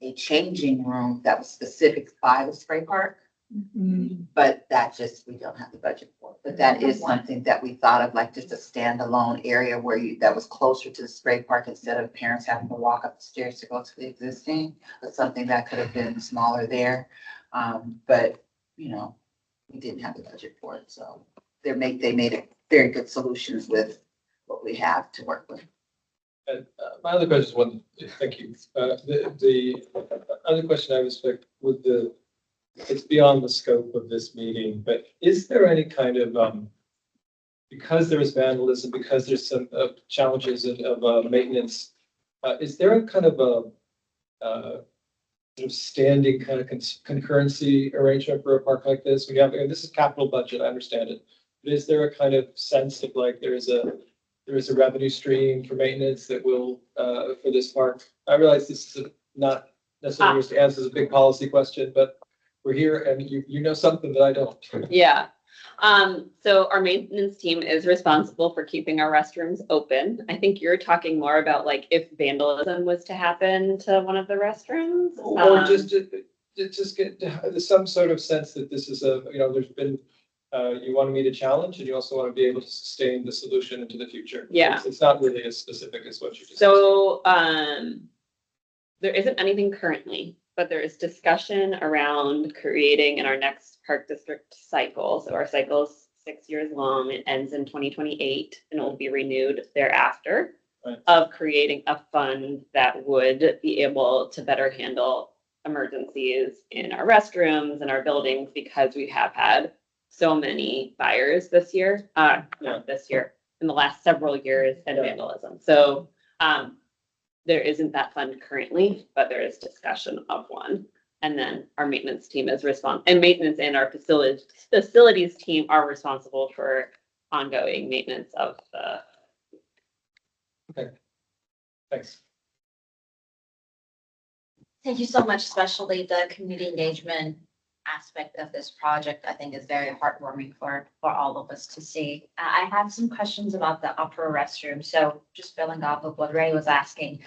a changing room that was specific by the spray park. But we don't have the budget for. But that is something that we thought of, like just a standalone area that was closer to the spray park instead of parents having to walk up the stairs to go to the existing, but something that could have been smaller there. But, we didn't have the budget for it, so they made it very good solutions with what we have to work with. And my other question is thank you. The other question I was with it's beyond the scope of this meeting, but is there any kind of, because there is vandalism, because there's some challenges of maintenance, is there a kind of a sort of standing kind of concurrency arrangement for a park like this? This is capital budget, I understand it. But is there a kind of sense of like there is a revenue stream for maintenance that will for this park? I realize this is not necessarily yours to answer, is a big policy question, but we're here and you know something that I don't. Yeah. So our maintenance team is responsible for keeping our restrooms open. I think you're talking more about like if vandalism was to happen to one of the restrooms. Or just get some sort of sense that this is there's been, you want to meet a challenge and you also want to be able to sustain the solution into the future. Yeah. It's not really as specific as what you just. So, there isn't anything currently, but there is discussion around creating in our next park district cycle. So our cycle is 6 years long. It ends in 2028 and it will be renewed thereafter. Right. Of creating a fund that would be able to better handle emergencies in our restrooms and our buildings, because we have had so many fires this year, not this year, in the last several years, and vandalism. So, there isn't that fund currently, but there is discussion of one. And then our maintenance team is maintenance and our facilities team are responsible for ongoing maintenance of the. Okay. Thanks. Thank you so much, especially the community engagement aspect of this project, I think is very heartwarming for all of us to see. I have some questions about the upper restroom. So just filling off of what Ray was asking,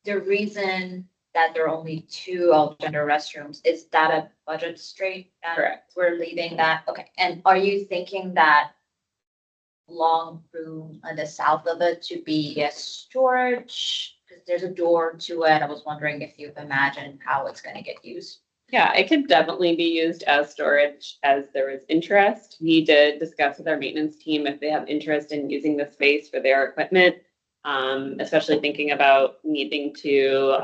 the reason that there are only 2 all-gender restrooms, is that a budget straight? Correct. We're leaving that. Okay. And are you thinking that long room on the south of it to be a storage? Because there's a door to it. I was wondering if you've imagined how it's gonna get used. Yeah, it could definitely be used as storage as there is interest. We did discuss with our maintenance team if they have interest in using the space for their equipment. Especially thinking about needing to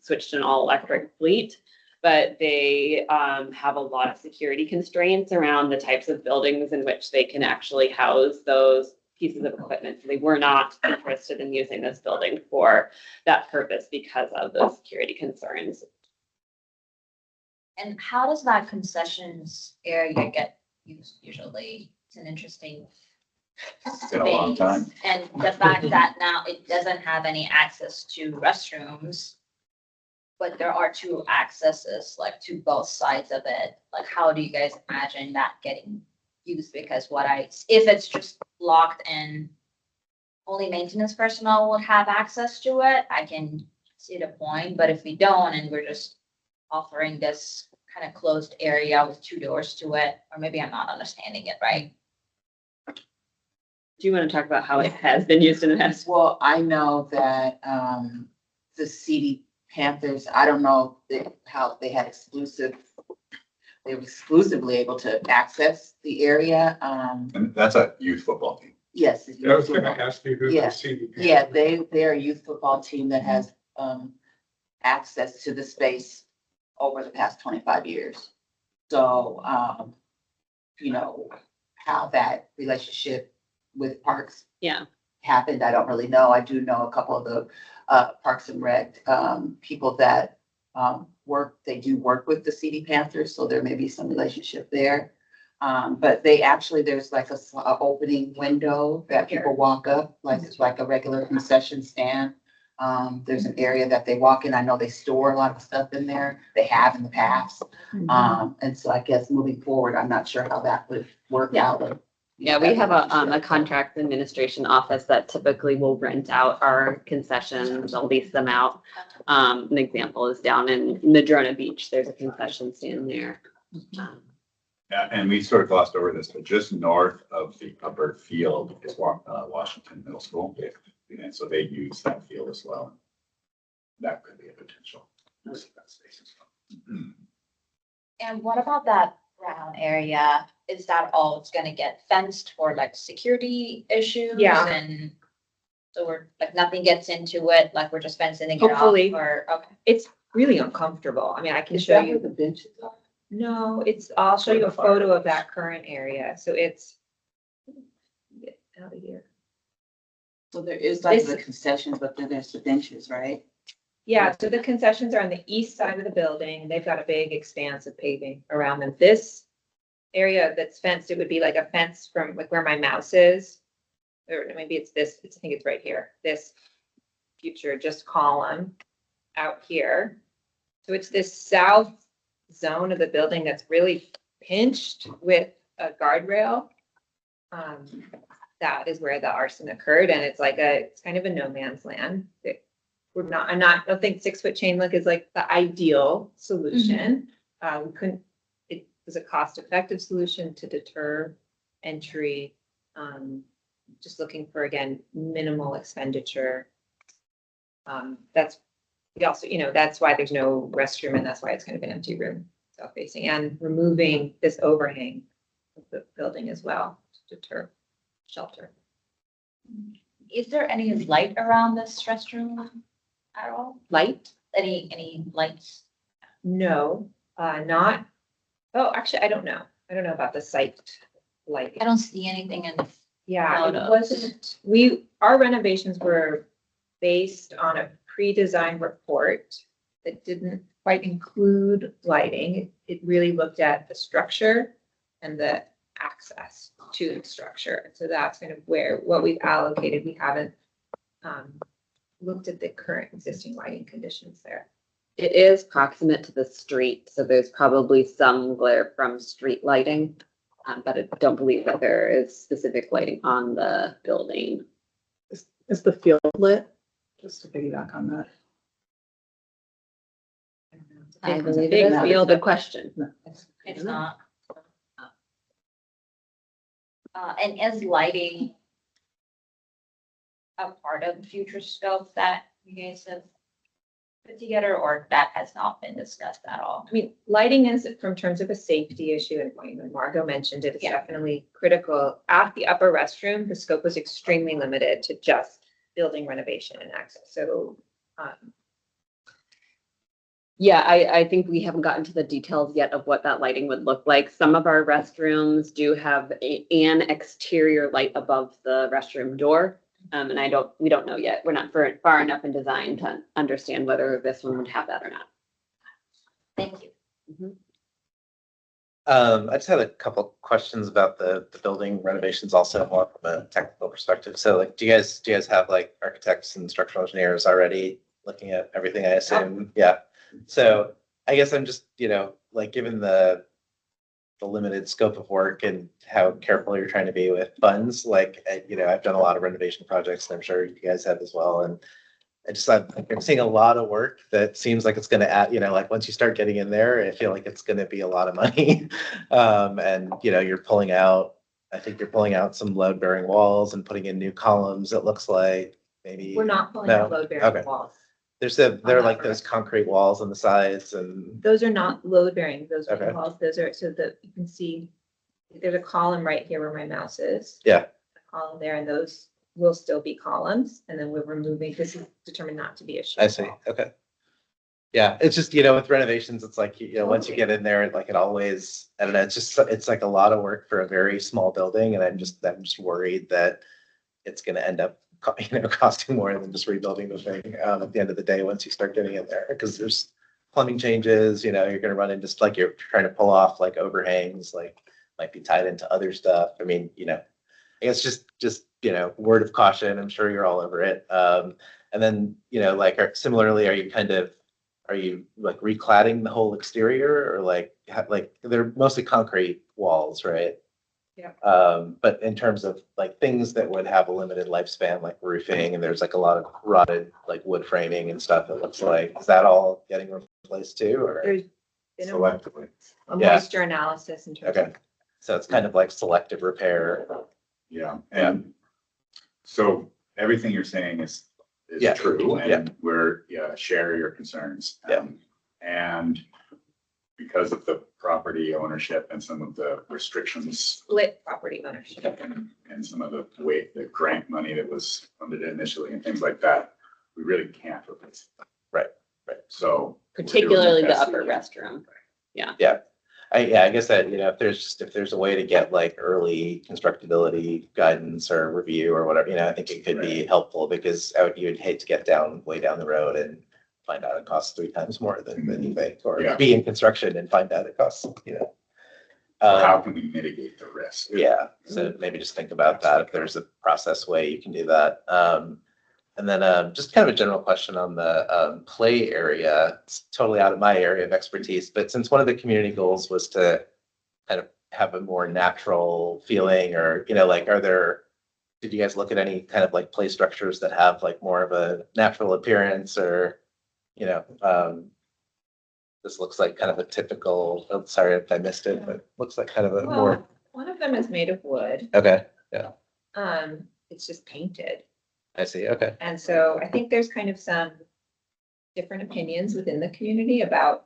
switch to an all-electric fleet. But they have a lot of security constraints around the types of buildings in which they can actually house those pieces of equipment. So they were not interested in using this building for that purpose because of those security concerns. And how does that concessions area get used usually? It's an interesting Been a long time. space. And the fact that now it doesn't have any access to restrooms, but there are two accesses, like to both sides of it. Like, how do you guys imagine that getting used? Because if it's just locked in, only maintenance personnel would have access to it, I can see the point. But if we don't, and we're just offering this kind of closed area with two doors to it, or maybe I'm not understanding it right. Do you want to talk about how it has been used in the past? Well, I know that, the CD Panthers, I don't know how they had they were exclusively able to access the area. And that's a youth football team. Yes. I was gonna ask you who Yeah. the CD. Yeah, they're a youth football team that has, access to the space over the past 25 years. So, how that relationship with parks Yeah. happened, I don't really know. I do know a couple of the Parks and Rec people that they do work with the CD Panthers, so there may be some relationship there. But there's like a opening window that people walk up, like it's like a regular concession stand. There's an area that they walk in. I know they store a lot of stuff in there. They have in the past. And so I guess moving forward, I'm not sure how that would work out. Yeah, we have a contract administration office that typically will rent out our concessions, they'll lease them out. An example is down in Madrona Beach, there's a concession stand there. Yeah, and we sort of glossed over this, but just north of the upper field is Washington Middle School. And so they use that field as well. That could be a potential use of that space as well. And what about that brown area? Is that all it's gonna get fenced for like security issues? Yeah. And so we're like, nothing gets into it, like we're just fencing it off Hopefully. or, okay. It's really uncomfortable. I mean, I can Is show that where you. the benches are? No, I'll show you a photo of that current area. So it's. Get out of here. So there is like This- the concessions, but then there's the benches, right? Yeah, so the concessions are on the east side of the building. They've got a big expanse of paving around them. This area that's fenced, it would be like a fence from like where my mouse is. Or maybe it's this, I think it's right here, this future just column out here. So it's this south zone of the building that's really pinched with a guardrail. That is where the arson occurred, and it's kind of a no man's land. I don't think 6-foot chain link is like the ideal solution. It was a cost-effective solution to deter entry. Just looking for, again, minimal expenditure. That's why there's no restroom, and that's why it's kind of an empty room, south-facing, and removing this overhang of the building as well to deter shelter. Is there any light around this restroom at all? Light? Any lights? No, not. Oh, actually, I don't know. I don't know about the site lighting. I don't see anything in the Yeah, it photos. wasn't, our renovations were based on a pre-designed report that didn't quite include lighting. It really looked at the structure and the access to the structure. So that's kind of what we've allocated. We haven't looked at the current existing lighting conditions there. It is proximate to the street, so there's probably some glare from street lighting. But I don't believe that there is specific lighting on the building. Is the field lit? Just to piggyback on that. I Big believe it is. field. Good question. It's not. And is lighting a part of future scope that you guys have put together, or that has not been discussed at all? I mean, lighting is from terms of a safety issue, and when Margot mentioned it, it's definitely critical. At the upper restroom, the scope was extremely limited to just building renovation and access. So, Yeah, I think we haven't gotten to the details yet of what that lighting would look like. Some of our restrooms do have an exterior light above the restroom door. And we don't know yet. We're not far enough in design to understand whether this one would have that or not. Thank you. I just had a couple questions about the building renovations also more from a technical perspective. So like, do you guys have like architects and structural engineers already looking at everything, I assume? Yeah. So I guess I'm just, like given the limited scope of work and how careful you're trying to be with funds, like, I've done a lot of renovation projects and I'm sure you guys have as well. And I'm seeing a lot of work that seems like it's going to add, like once you start getting in there, I feel like it's going to be a lot of money. And, I think you're pulling out some load bearing walls and putting in new columns. It looks like maybe. we're not pulling No? out load bearing Okay. walls. They're like those concrete walls on the sides and, Those are not load bearing, those are Okay. walls, those are, so that you can see, there's a column right here where my mouse is. yeah, A column there, and those will still be columns, and then we're removing, this is determined not to be a sheet I see. wall. Okay. Yeah, it's just, with renovations, it's like, once you get in there, like it always, I don't know, it's like a lot of work for a very small building. And I'm just worried that it's going to end up, costing more than just rebuilding the thing at the end of the day, once you start getting in there, because there's plumbing changes, you're going to run into like you're trying to pull off like overhangs, like might be tied into other stuff. I mean, I guess just, word of caution. I'm sure you're all over it. And then, similarly, are you like recladding the whole exterior or like they're mostly concrete walls, right? Yeah. But in terms of like things that would have a limited lifespan, like roofing, and there's like a lot of rotted like wood framing and stuff, it looks like, is that all getting replaced too, or? There's been Selectively. a Yeah. moisture analysis in terms Okay, of. so it's kind of like selective repair. Yeah, and so everything you're saying is Yeah. true, Yeah. and share your concerns. Yeah. And because of the property ownership and some of the restrictions Split property ownership. and some of the grant money that was funded initially and things like that, we really can't replace it. Right. So. Particularly we're doing the best upper we can. restroom. I guess that, if there's a way to get like early constructability guidance or review or whatever, I think it could be helpful, because you'd hate to get way down the road and find out it costs 3 times more than you think, or Yeah. be in construction and find out it costs, So how can we mitigate the risk? Yeah, so maybe just think about that, if there's a process way you can do that. And then just kind of a general question on the play area. It's totally out of my area of expertise, but since one of the community goals was to kind of have a more natural feeling, or, did you guys look at any kind of like play structures that have like more of a natural appearance, or, this looks like kind of a typical, sorry if I missed it, but looks like kind of a more, Well, one of them is made of wood. okay, It's just painted. I see, okay. And so I think there's kind of some different opinions within the community about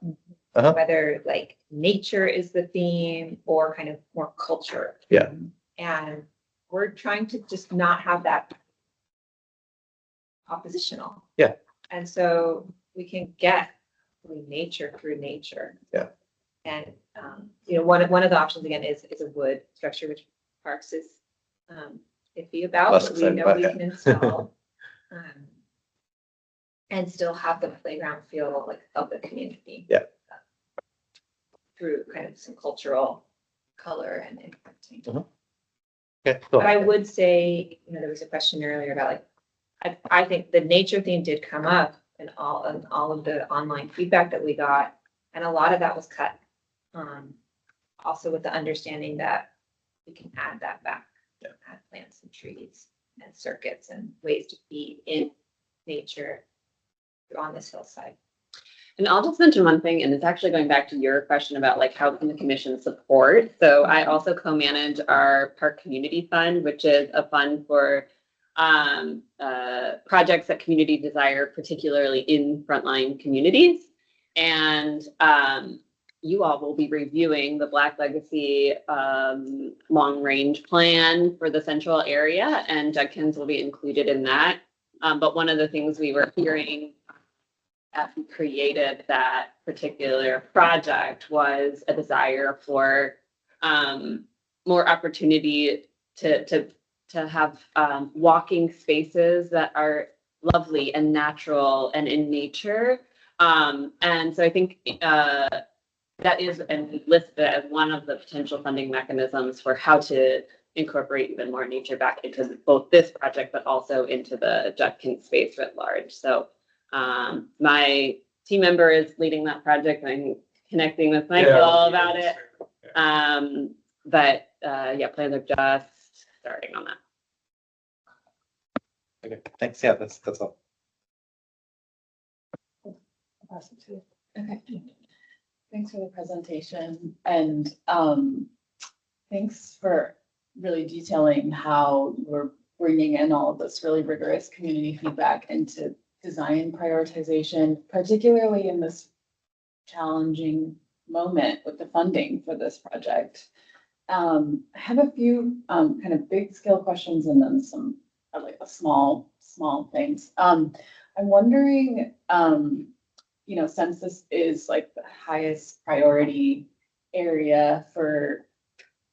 Uh-huh. whether like nature is the theme or kind of more culture. Yeah. And we're trying to just not have that oppositional. Yeah. And so we can get nature through nature. Yeah. And, one of the options again is a wood structure, which Parks is iffy about, Less but we excited know about we that. can install. And still have the playground feel like of the community. Yeah. Through kind of some cultural color and imprinting. Okay, cool. But I would say, there was a question earlier about like, I think the nature theme did come up in all of the online feedback that we got, and a lot of that was cut. Also with the understanding that we can add that back, add plants and trees and circuits and ways to be in nature on this hillside. And I'll just mention one thing, and it's actually going back to your question about like how can the commission support. So I also co-manage our park community fund, which is a fund for projects that community desire, particularly in frontline communities. And you all will be reviewing the Black Legacy long-range plan for the central area, and Judkins will be included in that. But one of the things we were hearing as we created that particular project was a desire for more opportunity to have walking spaces that are lovely and natural and in nature. And so I think that is, and we listed it as one of the potential funding mechanisms for how to incorporate even more nature back into both this project, but also into the Judkins space writ large. So my team member is leading that project. I'm connecting with Michael about it. But yeah, plans are just starting on that. Okay, thanks. Yeah, that's all. Okay. Thanks for the presentation and thanks for really detailing how we're bringing in all of this really rigorous community feedback into design prioritization, particularly in this challenging moment with the funding for this project. I have a few kind of big scale questions and then some like small things. I'm wondering, you know, since this is like the highest priority area for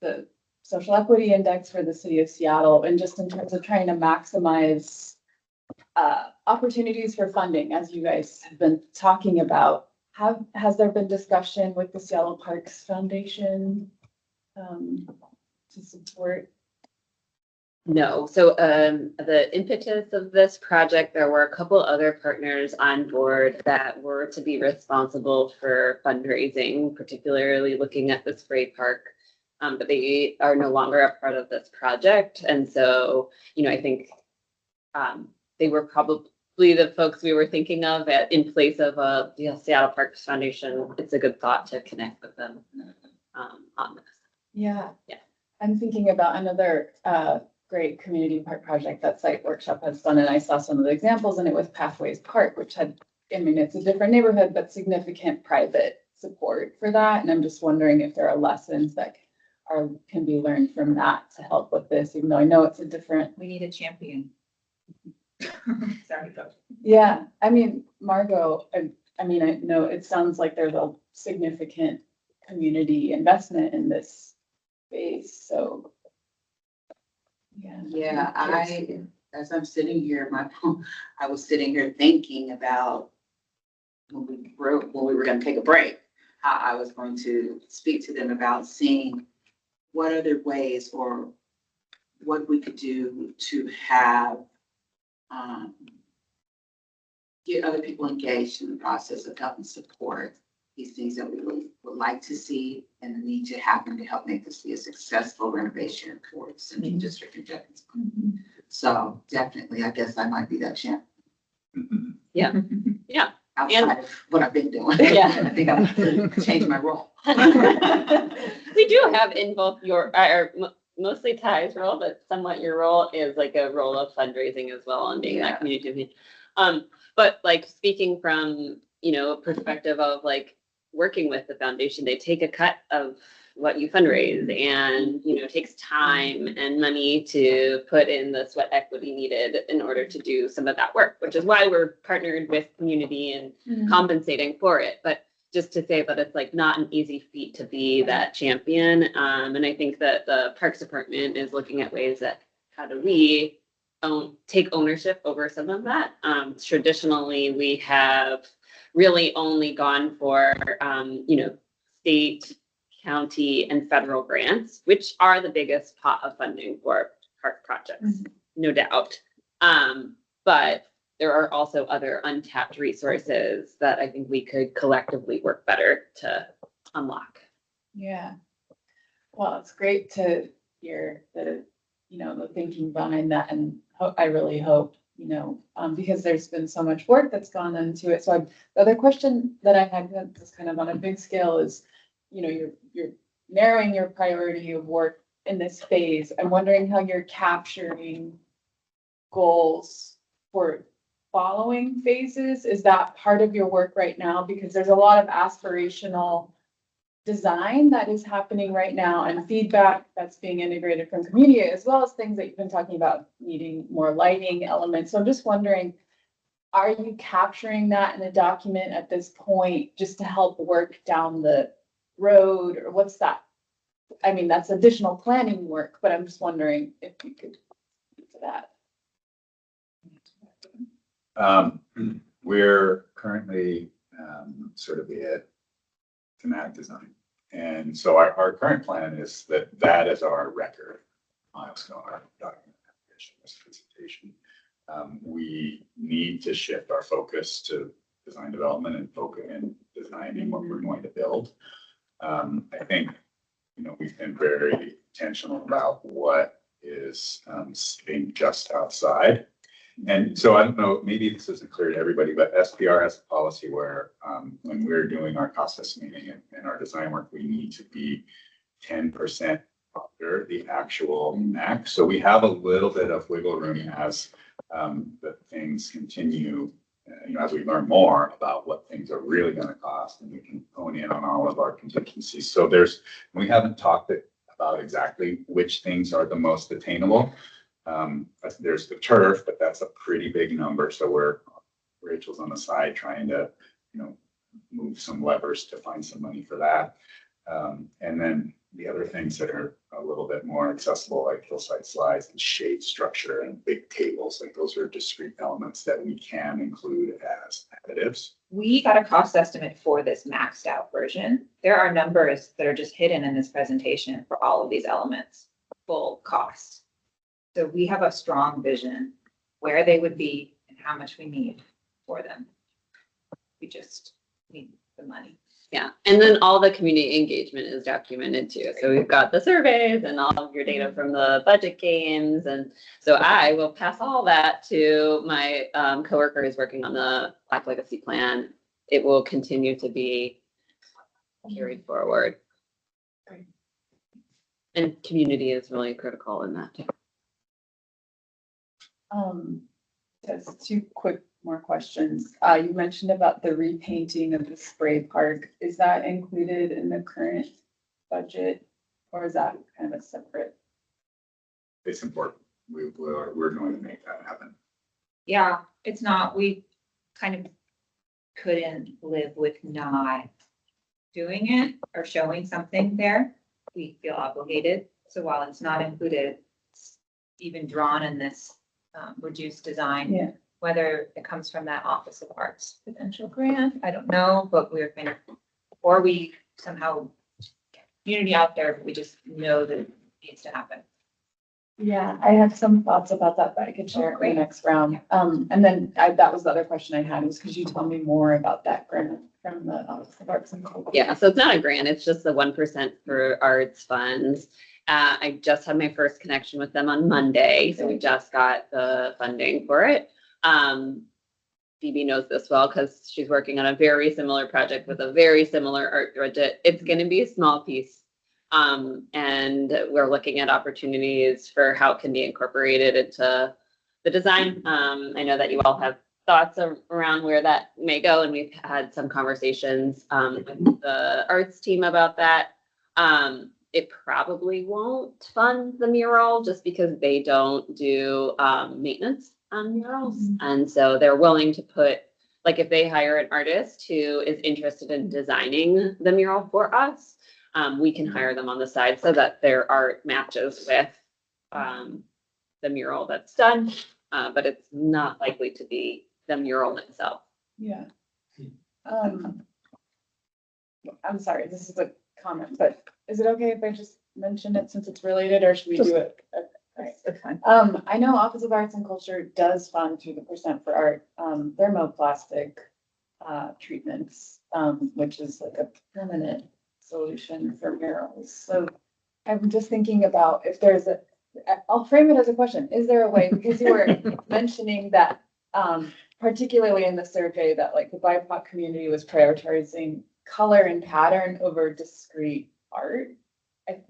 the social equity index for the city of Seattle, and just in terms of trying to maximize opportunities for funding, as you guys have been talking about, has there been discussion with the Seattle Parks Foundation to support? No. So the impetus of this project, there were a couple other partners on board that were to be responsible for fundraising, particularly looking at the spray park, but they are no longer a part of this project. And so, you know, I think they were probably the folks we were thinking of in place of the Seattle Parks Foundation. It's a good thought to connect with them on this. Yeah. Yeah. I'm thinking about another great community park project that Site Workshop has done, and I saw some of the examples, and it was Pathways Park, which had, I mean, it's a different neighborhood, but significant private support for that. And I'm just wondering if there are lessons that can be learned from that to help with this, even though I know it's a different. We need a champion. Sorry, Coach. Yeah, I mean, Margot, I mean, I know it sounds like there's a significant community investment in this space, so. Yeah, as I'm sitting here, I was sitting here thinking about when we were gonna take a break, how I was going to speak to them about seeing what other ways or what we could do to have get other people engaged in the process of helping support these things that we really would like to see and the need to happen to help make this be a successful renovation for the Central District and Judkins. So definitely, I guess I might be that champ. Yeah. Yeah. Outside of what I've been doing. Yeah. I think I'm gonna change my role. We do have in both your, mostly Ty's role, but somewhat your role is like a role of fundraising as well and being that community. But like speaking from, you know, perspective of like working with the foundation, they take a cut of what you fundraise and, you know, it takes time and money to put in the sweat equity needed in order to do some of that work, which is why we're partnered with community and compensating for it. But just to say that it's like not an easy feat to be that champion. And I think that the Parks Department is looking at ways that how do we take ownership over some of that. Traditionally, we have really only gone for, you know, state, county, and federal grants, which are the biggest pot of funding for park projects, no doubt. But there are also other untapped resources that I think we could collectively work better to unlock. Yeah. Well, it's great to hear the, you know, the thinking behind that, and I really hope, you know, because there's been so much work that's gone into it. So the other question that I had that's kind of on a big scale is, you know, you're narrowing your priority of work in this phase. I'm wondering how you're capturing goals for following phases? Is that part of your work right now? Because there's a lot of aspirational design that is happening right now and feedback that's being integrated from community, as well as things that you've been talking about needing more lighting elements. So I'm just wondering, are you capturing that in a document at this point just to help work down the road, or what's that? I mean, that's additional planning work, but I'm just wondering if you could speak to that. We're currently sort of at thematic design. And so our current plan is that is our record milestone, our document application, this presentation. We need to shift our focus to design development and focus in designing what we're going to build. I think, we've been very intentional about what is sitting just outside. And so I don't know, maybe this isn't clear to everybody, but SPR has a policy where when we're doing our cost estimating and our design work, we need to be 10% under the actual max. So we have a little bit of wiggle room as the things continue, as we learn more about what things are really going to cost, and we can hone in on all of our contingencies. So we haven't talked about exactly which things are the most attainable. There's the turf, but that's a pretty big number. So Rachel's on the side trying to, move some levers to find some money for that. And then the other things that are a little bit more accessible, like hillside slides and shade structure and big tables, like those are discrete elements that we can include as additives. We got a cost estimate for this maxed out version. There are numbers that are just hidden in this presentation for all of these elements, full cost. So we have a strong vision where they would be and how much we need for them. We just need the money. Yeah, and then all the community engagement is documented too. So we've got the surveys and all of your data from the budget games. And so I will pass all that to my coworker who's working on the Black Legacy plan. It will continue to be carried forward. Great. And community is really critical in that too. Just two quick more questions. You mentioned about the repainting of the spray park. Is that included in the current budget, or is that kind of a separate? It's important. We're going to make that happen. Yeah, it's not, we kind of couldn't live with not doing it or showing something there. We feel obligated. So while it's not included, it's even drawn in this reduced design. Yeah. Whether it comes from that Office of Arts potential grant, I don't know, but we're going to, or we somehow community out there, we just know that it needs to happen. Yeah, I have some thoughts about that, but I could share it in the next round. And then that was the other question I had, was could you tell me more about that grant from the Office of Arts and Culture? Yeah, so it's not a grant, it's just the 1% for arts funds. I just had my first connection with them on Monday, so we just got the funding for it. Phoebe knows this well because she's working on a very similar project with a very similar art budget. It's going to be a small piece. And we're looking at opportunities for how it can be incorporated into the design. I know that you all have thoughts around where that may go, and we've had some conversations with the arts team about that. It probably won't fund the mural just because they don't do maintenance on murals. And so they're willing to put, like if they hire an artist who is interested in designing the mural for us, we can hire them on the side so that their art matches with the mural that's done, but it's not likely to be the mural itself. Yeah. I'm sorry, this is a comment, but is it okay if I just mention it since it's related, or should we do it? That's fine. I know Office of Arts and Culture does fund through the % for art, thermoplastic treatments, which is like a permanent solution for murals. So I'm just thinking about if there's I'll frame it as a question. Is there a way, because you were mentioning that, particularly in the survey, that like the BIPOC community was prioritizing color and pattern over discrete art.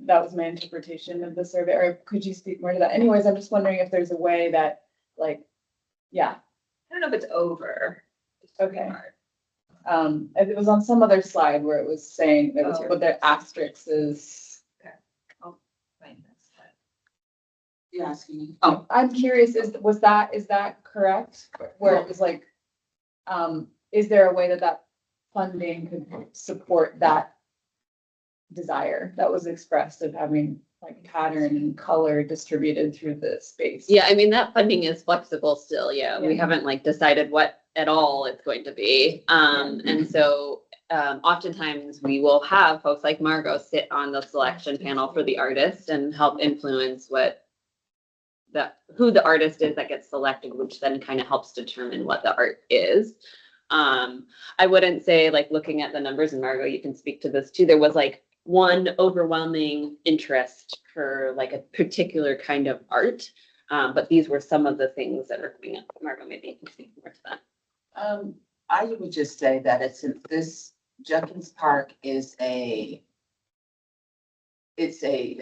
That was my interpretation of the survey, or could you speak more to that? Anyways, I'm just wondering if there's a way that like, yeah, I don't know if it's over. okay. It was on some other slide where it was saying that was Oh. what the asterisk is. Find this. You're asking me. Oh, I'm curious, is that correct? Where it was like, is there a way that that funding could support that desire that was expressed of having like pattern and color distributed through the space? Yeah, I mean, that funding is flexible still, yeah. We Yeah. haven't like decided what at all it's going to be. And so oftentimes we will have folks like Margot sit on the selection panel for the artist and help influence who the artist is that gets selected, which then kind of helps determine what the art is. I wouldn't say like looking at the numbers, and Margot, you can speak to this too. There was like one overwhelming interest for like a particular kind of art. But these were some of the things that are coming up. Margot, maybe you can speak more to that. I would just say that this Judkins Park is it's a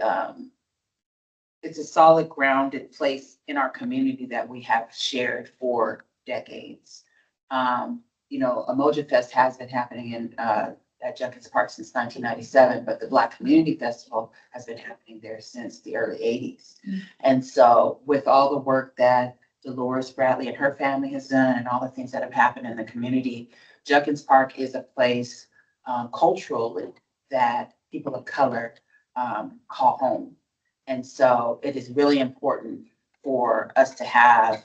solid grounded place in our community that we have shared for decades. Emoji Fest has been happening at Judkins Park since 1997, but the Black Community Festival has been happening there since the early 80s. And so with all the work that Dolores Bradley and her family has done and all the things that have happened in the community, Judkins Park is a place culturally that people of color call home. And so it is really important for us to have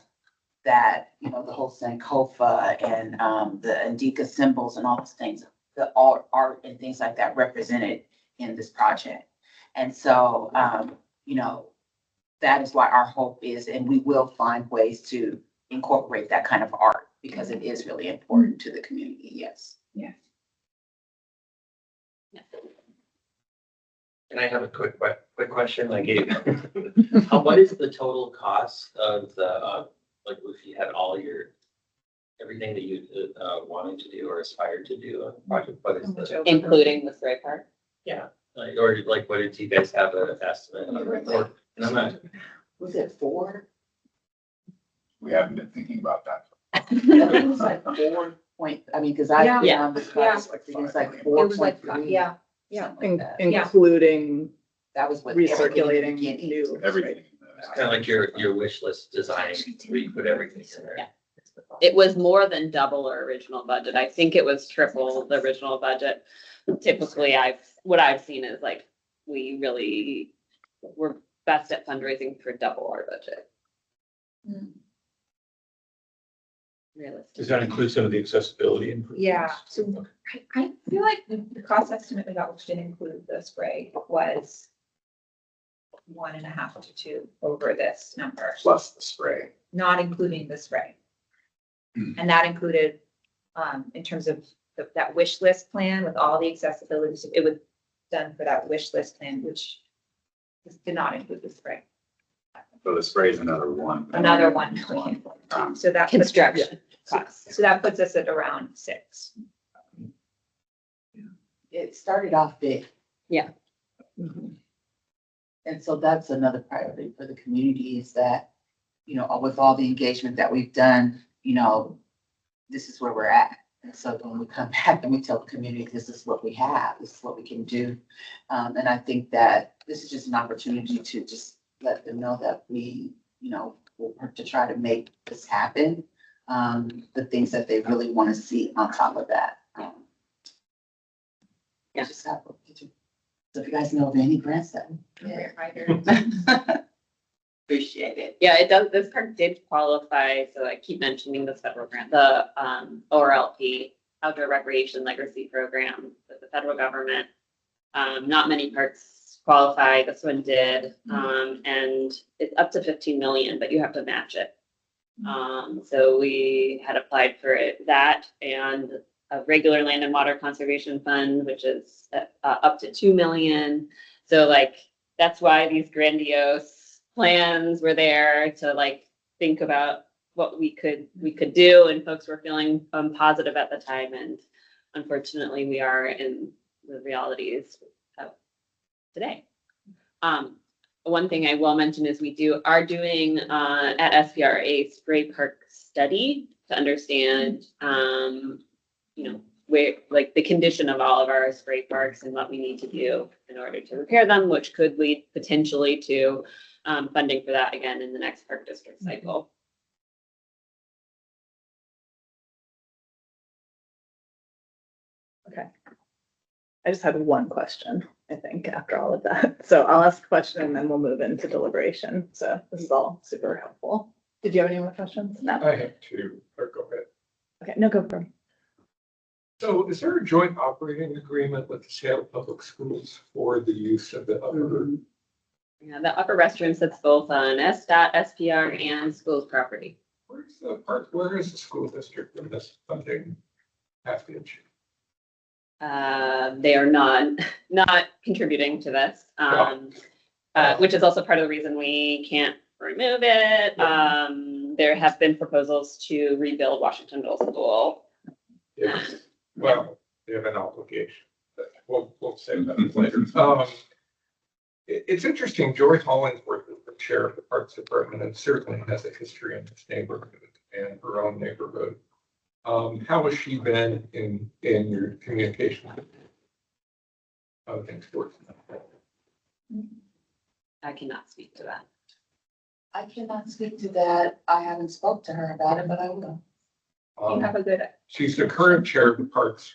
that, the whole Sankofa and the Indika symbols and all those things, the art and things like that represented in this project. And so, that is why our hope is, and we will find ways to incorporate that kind of art because it is really important to the community. Yes. Yeah. And I have a quick question. Like, what is the total cost of the, like, if you had everything that you wanted to do or aspired to do on the project? What is the, Including the spray part. yeah, or like, what did you guys have an estimate? Or, and I'm not, Was it 4? We haven't been thinking about that. It was like 4 point, because I've been Yeah. on this project, it was like It 4.3. Yeah. something like that. Including That was with everything in the recirculating beginning. new. Everything. it's kind of like your wish list design, where you put everything in there. Yeah. It was more than double our original budget. I think it was triple the original budget. Typically, what I've seen is like, we're best at fundraising for double our budget. Realistic. Does that include some of the accessibility improvements? Yeah, so I feel like the cost estimate we got, which didn't include the spray, was 1.5 to 2 over this number, Plus the spray. not including the spray. And that included, in terms of that wish list plan with all the accessibility, so it was done for that wish list plan, which did not include the spray. So the spray is another one. Another 1 million. So that. Construction So costs. so that puts us at around 6. It started off big. Mhm. And so that's another priority for the community is that, with all the engagement that we've done, this is where we're at. And so when we come back and we tell the community, this is what we have, this is what we can do. And I think that this is just an opportunity to just let them know that we, will work to try to make this happen. The things that they really want to see on top of that. Yeah. Just have work to do. So if you guys know of any grants that. Appreciate it. Yeah, it does, this park did qualify, so I keep mentioning this federal grant, the ORLP, Outdoor Recreation Legacy Program with the federal government. Not many parks qualify, this one did, and it's up to 15 million, but you have to match it. So we had applied for that and a regular land and water conservation fund, which is up to 2 million. So like, that's why these grandiose plans were there to like think about what we could do, and folks were feeling positive at the time, and unfortunately we are in the realities of today. one thing I will mention is we are doing at SPR a spray park study to understand, where, like, the condition of all of our spray parks and what we need to do in order to repair them, which could lead potentially to funding for that again in the next park district cycle. Okay. I just had one question, I think, after all of that. So I'll ask a question and then we'll move into deliberation. So this is all super helpful. Did you have any more questions? No. I have two, or go ahead. Okay, no, go for it. So is there a joint operating agreement with the Seattle Public Schools for the use of the upper? Yeah, the upper restroom sits both on SDOT, SPR, and schools property. Where's the part, where is the school district in this funding package? They are not contributing to this, which is also part of the reason we can't remove it. There have been proposals to rebuild Washington Middle School. Yes. Well, they have an obligation, but we'll save that later. It's interesting, Joy Hollingsworth is the chair of the Parks Department and certainly has a history in this neighborhood and her own neighborhood. How has she been in your communication? How things work? I cannot speak to that. I cannot speak to that. I haven't spoke to her about it, but I will. You have a good. She's the current chair of the Parks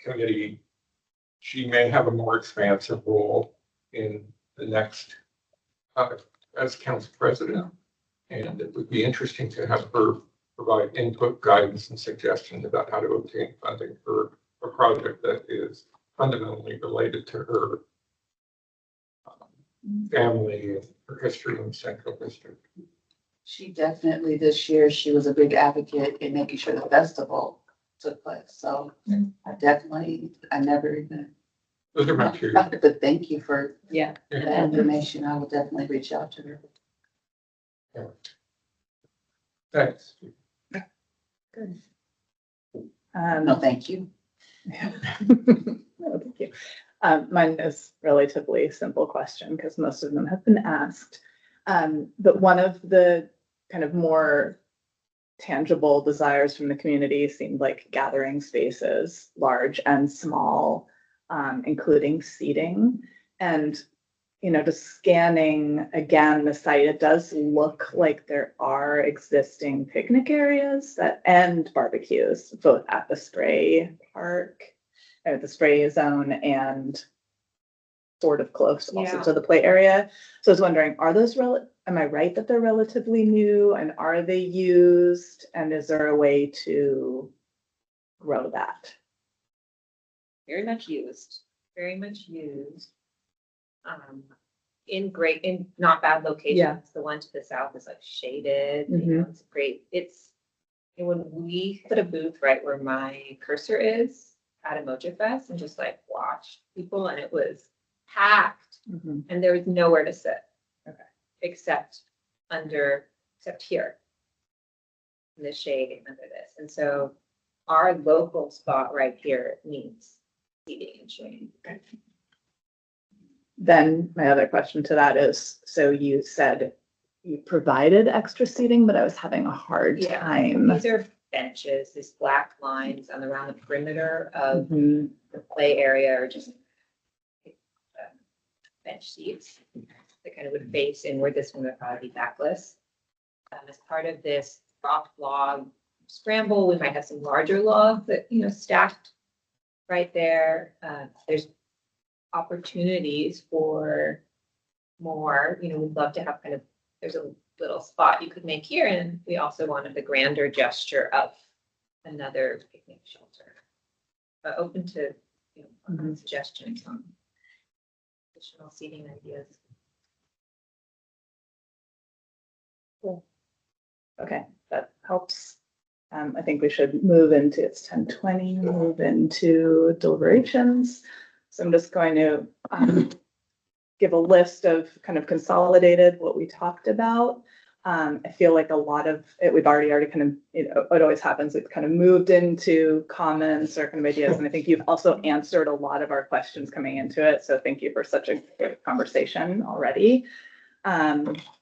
Committee. She may have a more expansive role in the next as council president. And it would be interesting to have her provide input, guidance, and suggestions about how to obtain funding for a project that is fundamentally related to her family and her history in the Central District. She definitely, this year, she was a big advocate in making sure the festival took place. So I never even. Those are my two. But thank you for Yeah. that information. I will definitely reach out to her. Thanks. Good. No, thank you. No, thank you. Mine is relatively simple question because most of them have been asked. But one of the kind of more tangible desires from the community seemed like gathering spaces, large and small, including seating. And, just scanning again the site, it does look like there are existing picnic areas and barbecues, both at the spray park, or the spray zone, and sort of close also to the play area. So I was wondering, are those am I right that they're relatively new, and are they used, and is there a way to grow that? Very much used, very much used. In not bad locations. Yeah. The one to the south is like shaded, Mhm. it's great. And when we put a booth right where my cursor is at Emoji Fest and just like watch people, and it was packed Mhm. and there was nowhere to sit. Okay. Except here. In the shade under this. And so our local spot right here needs seating and shade. Then my other question to that is, so you said you provided extra seating, but I was having a hard time. These are benches, these black lines on around the perimeter of Mhm. the play area, or just bench seats that kind of would face inward. This one would probably be backless. As part of this rock log scramble, we might have some larger logs that, stacked right there. There's opportunities for more, we'd love to have there's a little spot you could make here, and we also wanted the grander gesture of another picnic shelter. But open to, suggestions on additional seating ideas. Cool. Okay, that helps. I think we should move into, it's 10:20, move into deliberations. So I'm just going to give a list of kind of consolidated what we talked about. I feel like a lot of it, we've already kind of, it always happens, we've kind of moved into comments or kind of ideas. And I think you've also answered a lot of our questions coming into it. So thank you for such a great conversation already.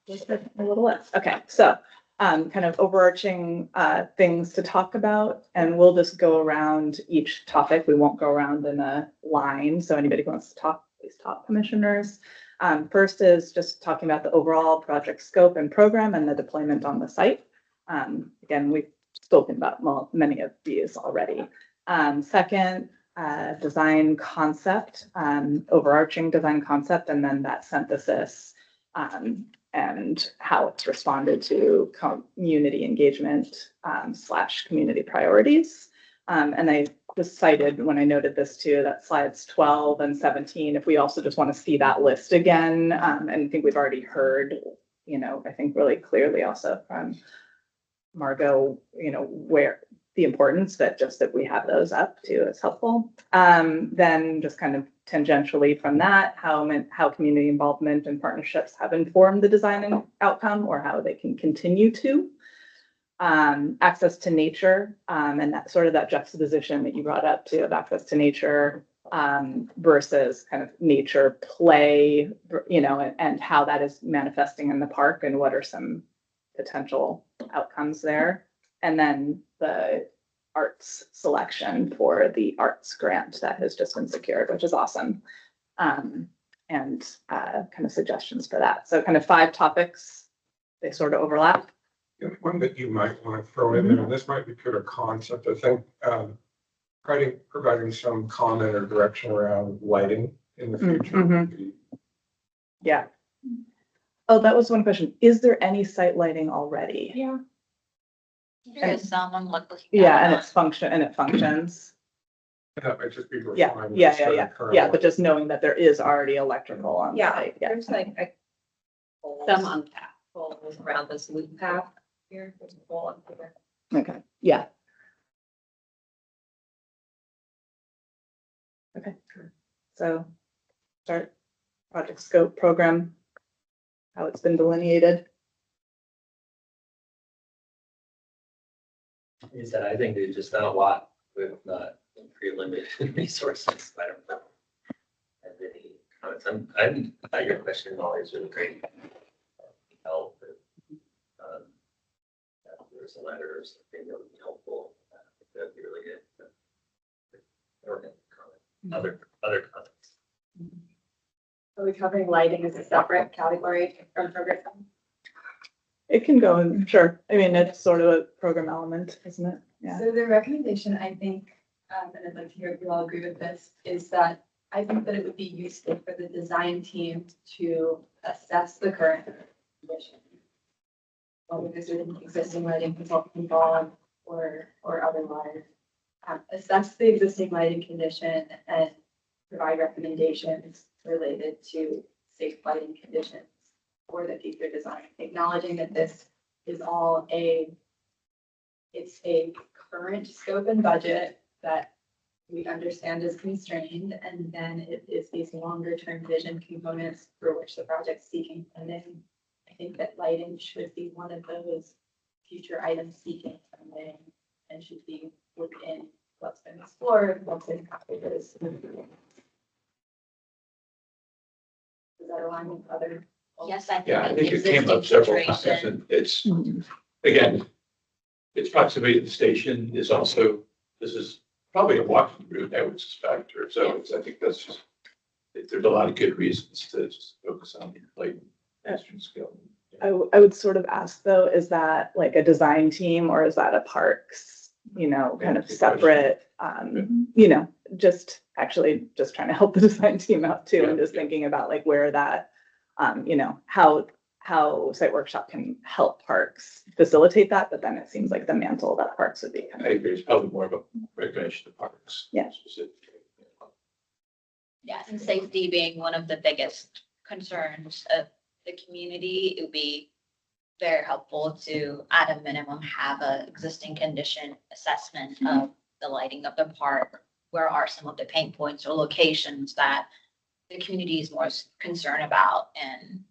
Just a little list. Okay, so kind of overarching things to talk about, and we'll just go around each topic. We won't go around in a line. So anybody who wants to talk, please talk, commissioners. First is just talking about the overall project scope and program and the deployment on the site. Again, we've spoken about many of these already. Second, design concept, overarching design concept, and then that synthesis and how it's responded to community engagement / community priorities. And I just cited when I noted this too, that slides 12 and 17, if we also just want to see that list again, and I think we've already heard, I think really clearly also from Margot, where the importance that we have those up too is helpful. Then just kind of tangentially from that, how community involvement and partnerships have informed the design and outcome, or how they can continue to. Access to nature, and that sort of that juxtaposition that you brought up too of access to nature versus kind of nature play, and how that is manifesting in the park and what are some potential outcomes there. And then the arts selection for the arts grant that has just been secured, which is awesome. And kind of suggestions for that. So kind of 5 topics, they sort of overlap. One that you might want to throw in there, and this might be pure concept, I think, providing some comment or direction around lighting in the future. Yeah. Oh, that was one question. Is there any site lighting already? Yeah. There is someone looking. Yeah, and it functions. That might just be Yeah, refined. yeah, but just knowing that there is already electrical on site. Yeah. There's like Some untapped. poles around this loop path here. There's a pole up here. Okay, yeah. Okay, so start project scope program, how it's been delineated. You said, I think there's just not a lot with not pretty limited resources. I don't know. Have any comments? I'm thought your question always really great. Help. There's a letter or something that would be helpful. That'd be really good. Or other comments. Are we covering lighting as a separate category from program? It can go in, sure. I mean, it's sort of a program element, isn't it? Yeah. So the recommendation, I think, and I'd like to hear if you all agree with this, is that I think that it would be useful for the design team to assess the current condition. Whether there's an existing lighting consultant involved or otherwise. Assess the existing lighting condition and provide recommendations related to safe lighting conditions for the future design, acknowledging that this is all it's a current scope and budget that we understand is constrained, and then it is these longer term vision components for which the project's seeking funding. I think that lighting should be one of those future items seeking funding and should be within what's been explored, what's in packages. Does that align with other? Yes, I think. Yeah, I that think the it came up existing several times, filtration- and it's, again, its proximity to the station is also, this is probably a walking route, I would suspect, or so, I think that's just, there's a lot of good reasons to just focus on like pedestrian skill. I would sort of ask though, is that like a design team or is that a parks, kind of separate, just actually just trying to help the design team out too, and just thinking about like where that, how site workshop can help parks facilitate that, but then it seems like the mantle that parks would be kind I of. agree, it's probably more of a regulation of parks. Yeah. Specifically. Yeah, and safety being one of the biggest concerns of the community, it would be very helpful to, at a minimum, have a existing condition assessment of the lighting of the park. Where are some of the pain points or locations that the community is most concerned about, and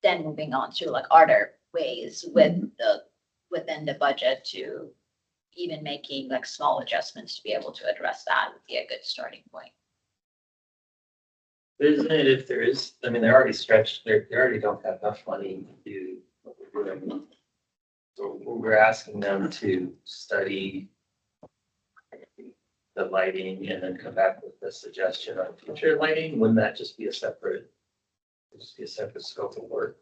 then moving on to like, are there ways within the budget to even making like small adjustments to be able to address that would be a good starting point. Isn't it if there is, I mean, they're already stretched, they already don't have enough money to do what we're doing. So we're asking them to study the lighting and then come back with a suggestion on future lighting. Wouldn't that just be a separate scope of work?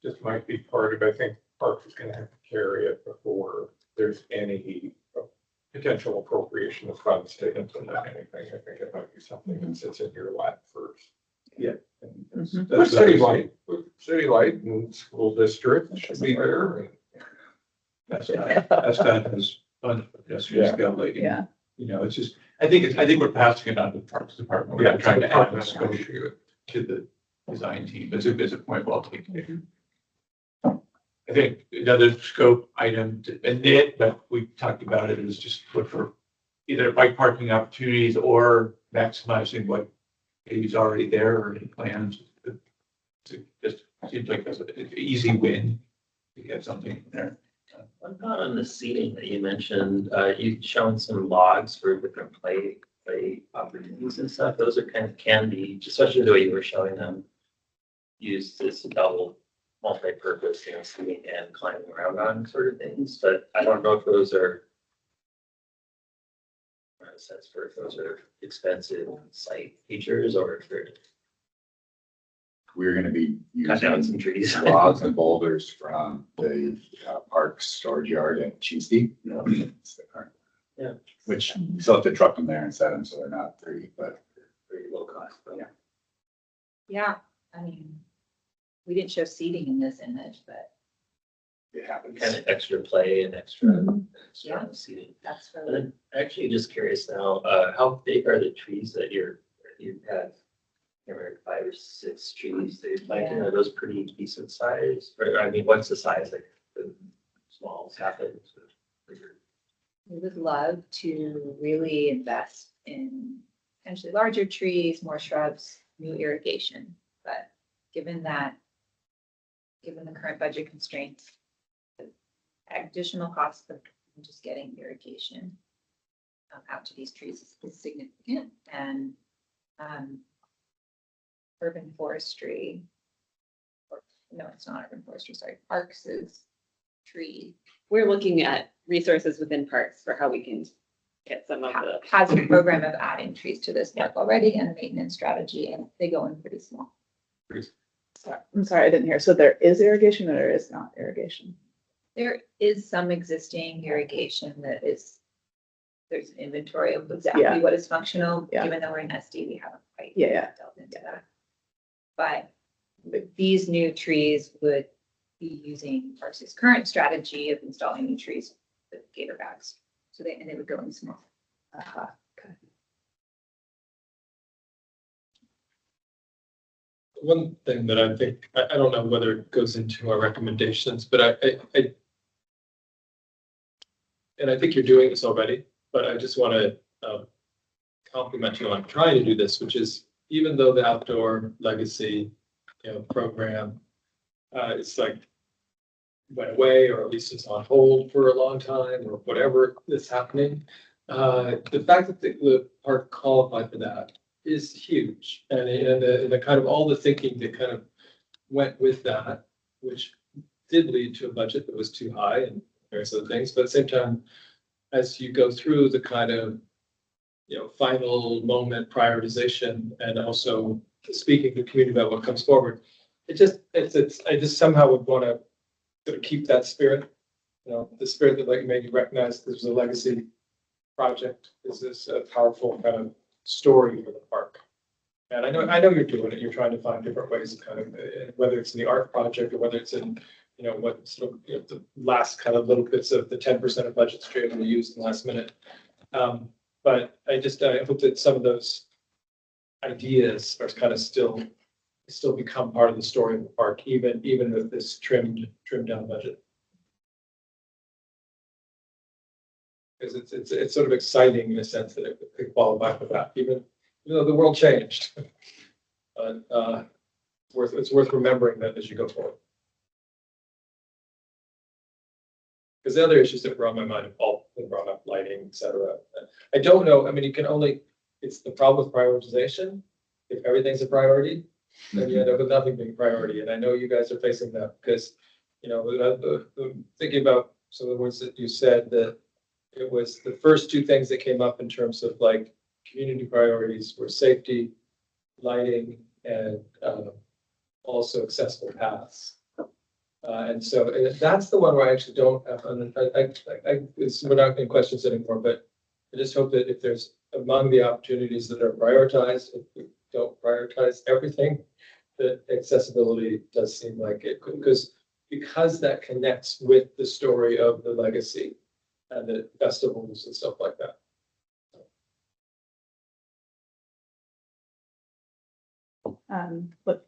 This might be part of, I think Parks is gonna have to carry it before there's any potential appropriation of funds to implement anything. I think it might be something that sits in your lap first. Yeah. And Mhm. that's city light and school district should be there. And That's not as fun, that's just got like, Yeah. you know, it's just, I think we're passing it on to the Parks Department. We're not trying to add this to the design team. It's a point well taken. I think another scope item to admit, but we talked about it, is just look for either bike parking opportunities or maximizing what is already there or any plans. It just seems like that's an easy win to get something there. What about on the seating that you mentioned? You showing some logs for different play opportunities and stuff. Those are can be, especially the way you were showing them, used as double multi-purpose, you know, seating and climbing around on sort of things. But I don't know if those are sense for if those are expensive site features or if they're We're gonna be cut down using some trees. logs and boulders from the park storage yard at Cheesty. It's the current. Yeah. Which you still have to truck them there and set them, so they're not free, but Pretty low cost. But Yeah. Yeah, I mean, we didn't show seating in this image, but it happens. kind of extra play and extra Yeah. seating. that's And really, then actually just curious now, how big are the trees that you have? There 5 or 6 trees that you're planting. Are those pretty decent size? Or, I mean, what's the size, like the small saplings? we would love to really invest in potentially larger trees, more shrubs, new irrigation. But given the current budget constraints, the additional cost of just getting irrigation out to these trees is significant. And urban forestry, or no, it's not urban forestry, sorry, Parks is tree. We're looking at resources within parks for how we can get some of the. Has a program of adding trees to this park already and a maintenance strategy, and they go in pretty small. I'm sorry, I didn't hear. So there is irrigation or there is not irrigation? There is some existing irrigation there's an inventory of exactly Yeah. what is functional. Yeah. Even though we're in SD, we haven't quite Yeah. delved into that. But these new trees would be using Parks' current strategy of installing new trees with gator bags. So they would go in small. Okay. One thing that I think, I don't know whether it goes into our recommendations, but and I think you're doing this already, but I just want to compliment you on trying to do this, which is even though the outdoor legacy, program, it's like went away, or at least it's on hold for a long time, or whatever is happening. The fact that the park qualified for that is huge, and the kind of all the thinking that kind of went with that, which did lead to a budget that was too high and various other things. But at the same time, as you go through the kind of final moment prioritization and also speaking to the community about what comes forward, I just somehow would want to sort of keep that spirit, the spirit that like made you recognize this was a legacy project. This is a powerful kind of story for the park. And I know you're doing it. You're trying to find different ways of kind of, whether it's in the art project or whether it's in, what sort of, the last kind of little bits of the 10% of budgets you're able to use in the last minute. But I hope that some of those ideas are kind of still become part of the story of the park, even with this trimmed down budget. Because it's sort of exciting in a sense that it could qualify for that, even though the world changed. But it's worth remembering that as you go forward. Because the other issues that were on my mind have all been brought up, lighting, et cetera. I don't know, I mean, you can only, it's the problem with prioritization. If everything's a priority, then you end up with nothing being a priority. And I know you guys are facing that because, you know, thinking about some of the words that you said, that it was the first two things that came up in terms of like community priorities were safety, lighting, and also accessible paths. And so that's the one where I actually don't have, we're not in questions anymore, but I just hope that if there's among the opportunities that are prioritized, if we don't prioritize everything, that accessibility does seem like it could, because that connects with the story of the legacy and the festivals and stuff like that. But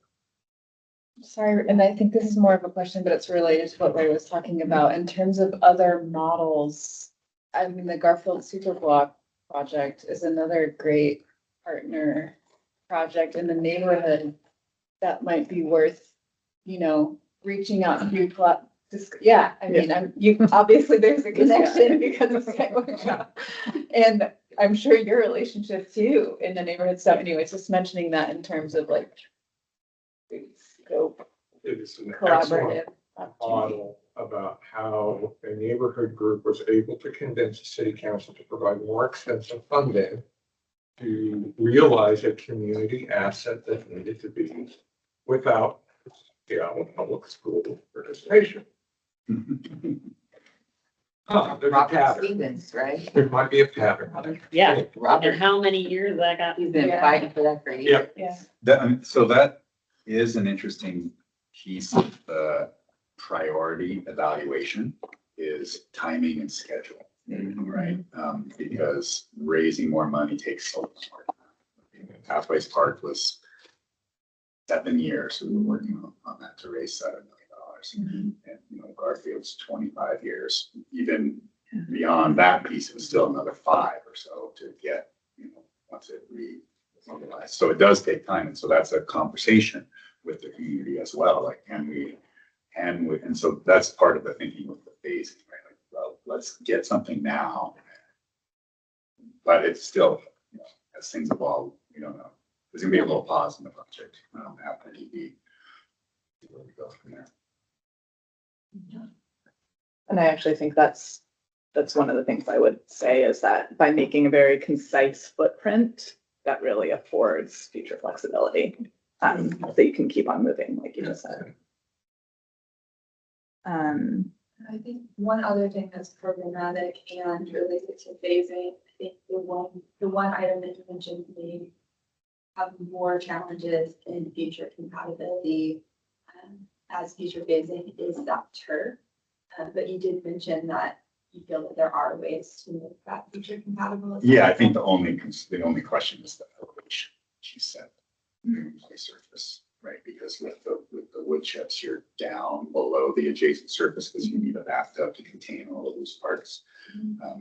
Sorry, and I think this is more of a question, but it's related to what Ray was talking about in terms of other models. I mean, the Garfield Superblock project is another great partner project in the neighborhood that might be worth, you know, reaching out to. Yeah, I mean, you, obviously there's a connection because of site workshop. And I'm sure your relationship too in the neighborhood stuff. Anyways, just mentioning that in terms of like scope, It is an collaborative excellent opportunity. model about how a neighborhood group was able to convince the city council to provide more extensive funding to realize a community asset that needed to be without Seattle public school participation. There's a Robert pattern. Stevens, right? There might be a pattern. Yeah, and Robert, how many years that got? he's been Yeah. fighting for that for years. Yep. Yeah. So that is an interesting piece of the priority evaluation is timing and schedule, right? Because raising more money takes so much more time. Pathways Park was 7 years we were working on that to raise $7 million. And, you know, Garfield's 25 years, even beyond that piece, it was still another 5 or so to get, you know, once it mobilized. So it does take time. And so that's a conversation with the community as well. Like, can we, and so that's part of the thinking with the phasing, right? Like, well, let's get something now. But it's still, you know, as things evolve, we don't know. There's gonna be a little pause in the project after DB. Where we go from there. And I actually think that's one of the things I would say is that by making a very concise footprint, that really affords future flexibility, that you can keep on moving, like you just said. I think one other thing that's programmatic and related to phasing, I think the one item that you mentioned may have more challenges in future compatibility as future phasing is that turf. But you did mention that you feel that there are ways to make that future compatible. Yeah, I think the only question is the elevation, she said. The surface, right? Because with the wood chips, you're down below the adjacent surface because you need a bathtub to contain all of those parts.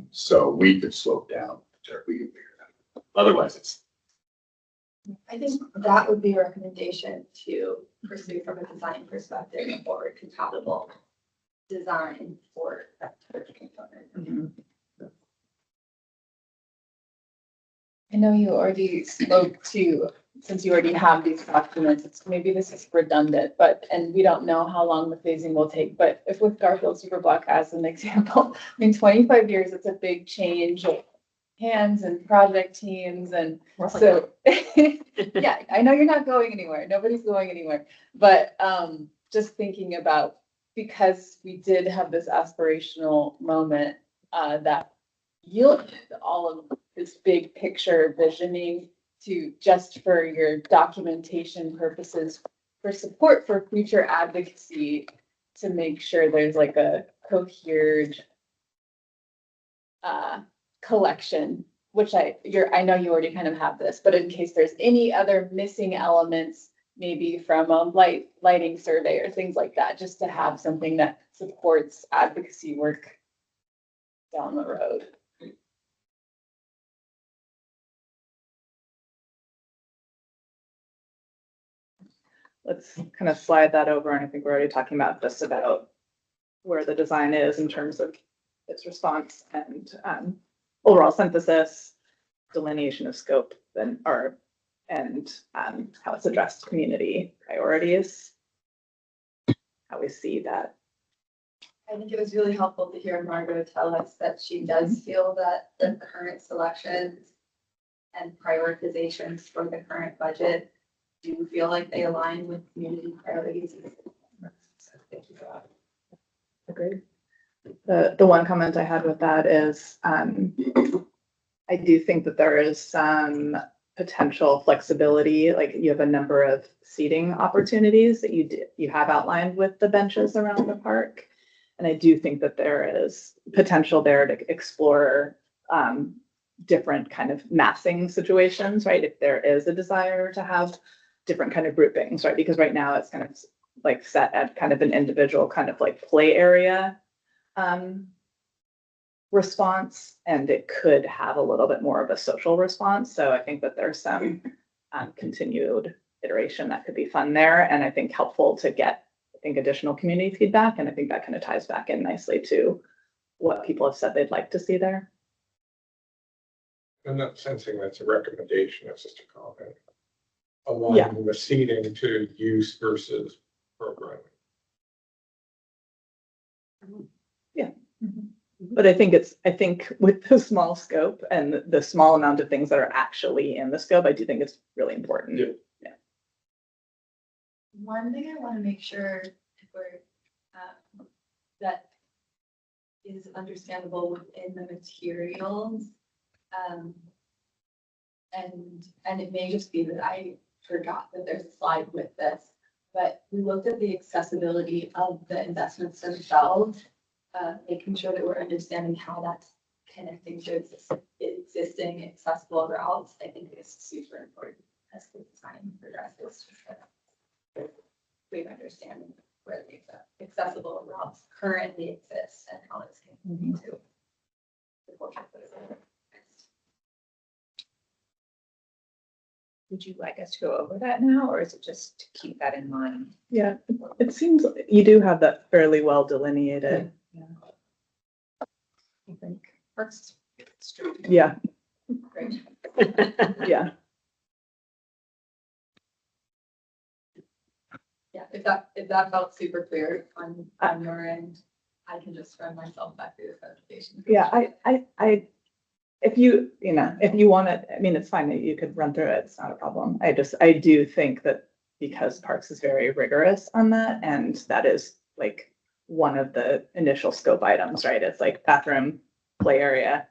So we could slope down, we could figure that out. Otherwise, it's. I think that would be a recommendation to pursue from a design perspective, a forward compatible design for that turf component. I know you already spoke to, since you already have these documents, it's, maybe this is redundant, but, and we don't know how long the phasing will take, but if with Garfield Superblock as an example, I mean, 25 years, it's a big change of hands and project teams and so, yeah, I know you're not going anywhere. Nobody's going anywhere, but, just thinking about, because we did have this aspirational moment, that yielded all of this big picture visioning to just for your documentation purposes, for support for future advocacy, to make sure there's like a cohered collection, which I know you already kind of have this, but in case there's any other missing elements, maybe from a lighting survey or things like that, just to have something that supports advocacy work down the road. let's kind of slide that over. And I think we're already talking about just about where the design is in terms of its response and overall synthesis, delineation of scope and how it's addressed community priorities. How we see that. I think it was really helpful to hear Margot tell us that she does feel that the current selections and prioritizations for the current budget do feel like they align with community priorities. Thank you for that. Agreed. The one comment I had with that is, I do think that there is some potential flexibility, like you have a number of seating opportunities that you have outlined with the benches around the park. And I do think that there is potential there to explore different kind of massing situations, right? If there is a desire to have different kind of groupings, right? Because right now it's kind of like set at kind of an individual kind of like play area response, and it could have a little bit more of a social response. So I think that there's some continued iteration that could be fun there, and I think helpful to get, I think, additional community feedback. And I think that kind of ties back in nicely to what people have said they'd like to see there. I'm not sensing that's a recommendation, it's just a comment. Yeah. Aligning the seating to use versus programming. Yeah. But I think with the small scope and the small amount of things that are actually in the scope, I do think it's really important. Yeah. One thing I want to make sure if we're, that is understandable within the materials. And it may just be that I forgot that there's a slide with this, but we looked at the accessibility of the investments themselves, making sure that we're understanding how that's connecting to existing accessible routes. I think is super important as the design progresses. We understand where the accessible routes currently exist and how it's connecting to the portion that is next. Would you like us to go over that now, or is it just to keep that in mind? Yeah, it seems you do have that fairly well delineated. Yeah. I think. Works. Yeah, Great. yeah. Yeah, if that felt super clear on your end, I can just run myself back through the presentation. Yeah, if you want it, I mean, it's fine that you could run through it. It's not a problem. I do think that because Parks is very rigorous on that, and that is like one of the initial scope items, right? It's like bathroom, play area,